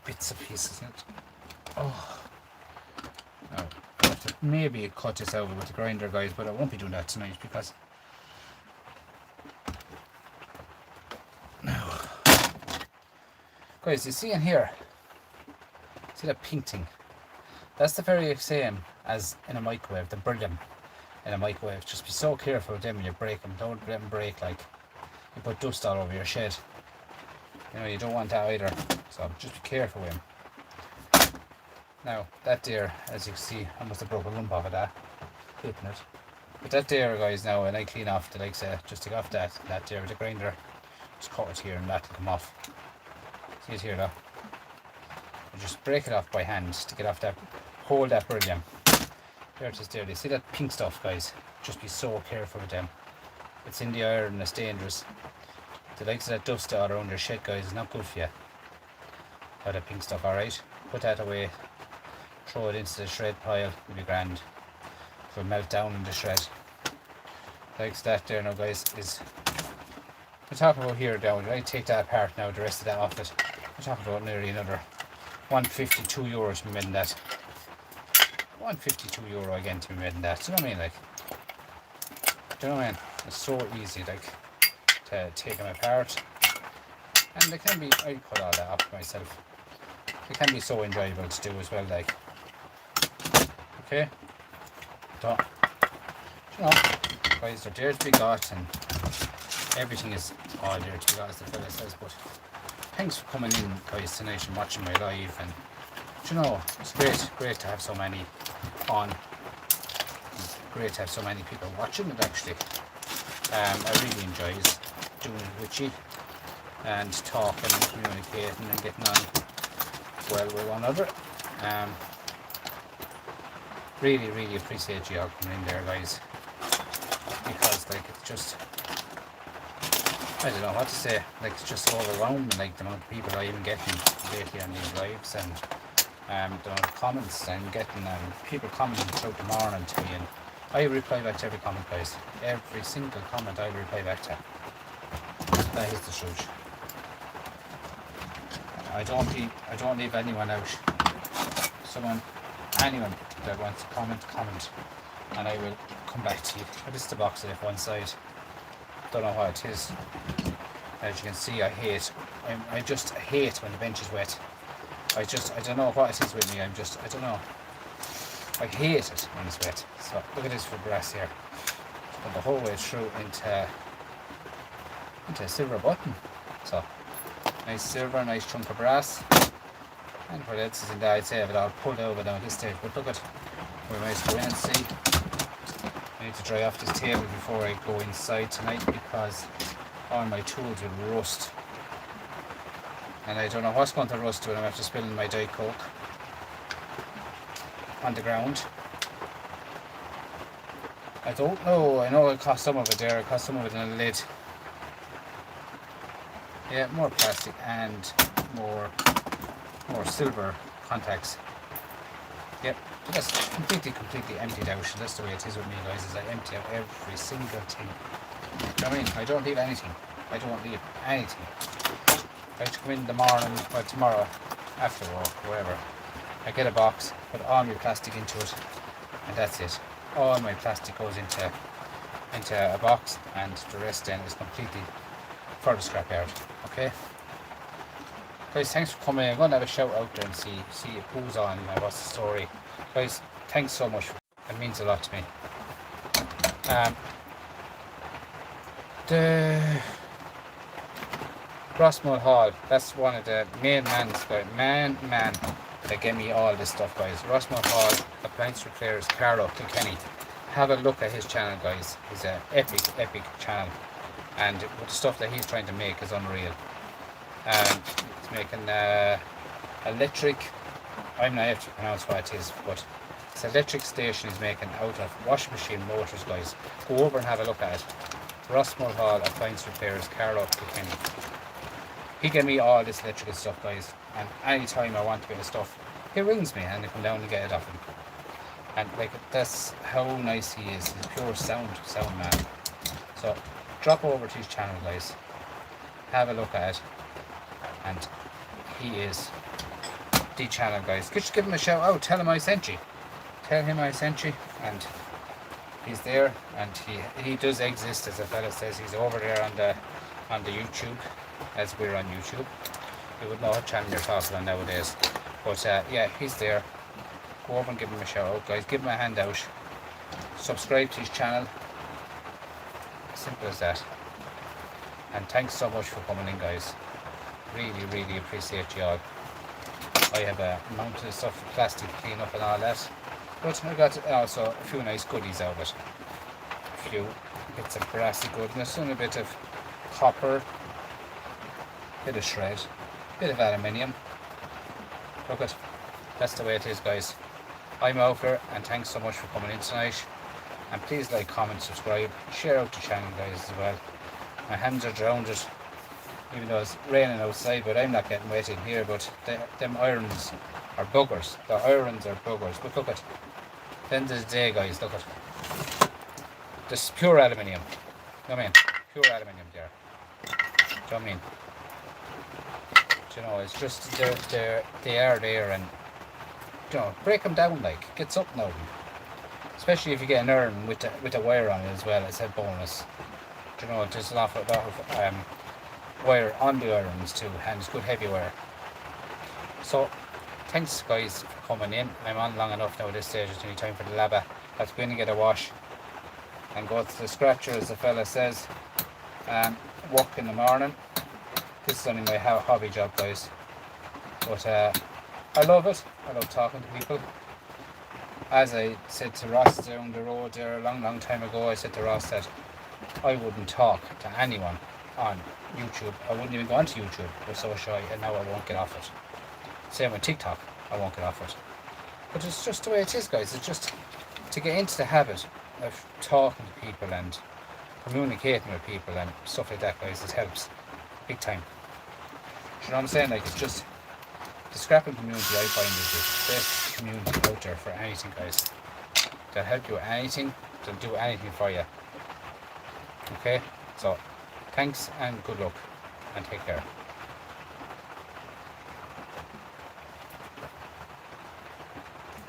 bits and pieces in it. Oh. Now, I have to maybe cut this out with the grinder, guys, but I won't be doing that tonight because guys, you see in here, see that pink thing? That's the very same as in a microwave, the beryllium in a microwave. Just be so careful with them when you break them. Don't let them break like you put dust all over your shed. You know, you don't want that either. So just be careful with them. Now, that there, as you can see, I must have broke a lump off of that, clipping it. But that there, guys, now, when I clean off the legs, just take off that there with the grinder, just cut it here and that will come off. See it here though. You just break it off by hand to get off that, hold that beryllium. There it is there. You see that pink stuff, guys? Just be so careful with them. It's in the iron, it's dangerous. The likes of that dust all around your shed, guys, is not good for you. All that pink stuff, alright? Put that away. Throw it into the shred pile, it'll be grand. It'll melt down in the shred. Likes that there now, guys, is we're talking about here down. I take that apart now, the rest of that off it. We're talking about nearly another €152 to be made in that. €152 again to be made in that. Do you know what I mean? Like, do you know what I mean? It's so easy, like, to take them apart. And they can be, I cut all that off myself. They can be so enjoyable to do as well, like. You Okay, so you know, guys, they're there to be got, and everything is all there to be got, as the fella says. But thanks for coming in, guys, tonight and watching my live. And you know, it's great to have so many on. It's great to have so many people watching it. Actually, I really enjoy doing it with you and talking and communicating and getting on well with one another. Really appreciate you all coming in there, guys, because like it's just, I don't know what to say, like it's just overwhelming, like the amount of people I even getting lately on these lives, and the amount of comments I'm getting, and people commenting throughout the morning to me, and I reply back to every comment, guys. Every single comment I reply back to. That is the truth. I don't leave anyone out. Anyone that wants to comment, and I will come back to you. But this is the box left one side. Don't know what it is. As you can see, I just hate when the bench is wet. I don't know what it is with me. I don't know. I hate it when it's wet. So look at this for brass here. Put the whole way through into a silver button. So nice silver, nice chunk of brass. And what else is in there? I'd say I have it all pulled over now at this stage. But look at, we might go in and see. I need to dry off this table before I go inside tonight, because all my tools will rust. And I don't know what's going to rust when I'm after spilling my Diet Coke on the ground. I don't know. I know it cost some of it there. It cost some of it in a lid. Yeah, more plastic and more silver contacts. Yep, but that's completely emptied out. That's the way it is with me, guys, is I empty out every single thing. You know what I mean? I don't leave anything. I have to come in the morning, or tomorrow, after work, wherever. I get a box, put all my plastic into it, and that's it. All my plastic goes into a box, and the rest then is completely for the scrapyard. Okay? Guys, thanks for coming in. I'm going to have a shout out there and see who's on and what's the story. Guys, thanks so much. It means a lot to me. The Rossmore Hall, that's one of the main man that gave me all this stuff, guys. Rossmore Hall, Appliance Repairs, Carlo Kilkenny. Have a look at his channel, guys. He's an epic channel, and the stuff that he's trying to make is unreal. He's making electric, I'm not able to pronounce what it is, but it's an electric station he's making out of washing machine motors, guys. Go over and have a look at it. Rossmore Hall, Appliance Repairs, Carlo Kilkenny. He gave me all this electrical stuff, guys, and anytime I want a bit of stuff, he rings me and I come down and get it off him. And like, that's how nice he is. He's a pure sound man. So drop over to his channel, guys, have a look at it, and he is the channel, guys. Just give him a shout out, tell him I sent you, and he's there, and he does exist, as a fella says. He's over there on the YouTube, as we're on YouTube. You would know what channel you're talking on nowadays, but yeah, he's there. Go over and give him a shout out, guys. Give him a hand out, subscribe to his channel, simple as that. And thanks so much for coming in, guys. Really appreciate you all. I have a amount of stuff, plastic clean up and all that, but I got also a few nice goodies out of it. A few bits of brassy goodness and a bit of copper, bit of shred, bit of aluminium. Look at, that's the way it is, guys. I'm out here, and thanks so much for coming in tonight. And please like, comment, subscribe, share out the channel, guys, as well. My hands are drowned, even though it's raining outside, but I'm not getting wet in here. But them irons are buggers. The irons are buggers. But look at, the end of the day, guys, look at, this is pure aluminium. You know what I mean? Pure aluminium there. Do you know what I mean? Do you know, it's just, they are there, and, you know, break them down, like, get something out of them. Especially if you get an iron with a wire on it as well, it's a bonus. Do you know, there's a lot of wire on the irons too, and it's good heavy wire. So thanks guys for coming in. I'm on long enough now at this stage. It's only time for the labba. Let's go in and get a wash and go to the scratcher, as the fella says, and work in the morning. This is only my hobby job, guys, but I love it. I love talking to people. As I said to Ross down the road there a long time ago, I said to Ross that I wouldn't talk to anyone on YouTube. I wouldn't even go onto YouTube. I was so shy, and now I won't get off it. Same with TikTok, I won't get off it. But it's just the way it is, guys. It's just to get into the habit of talking to people and communicating with people and stuff like that, guys. It helps big time. Do you know what I'm saying? Like, it's just the scrapping community, I find, is the best community out there for anything, guys. They'll help you with anything. They'll do anything for you. Okay, so thanks and good luck, and take care.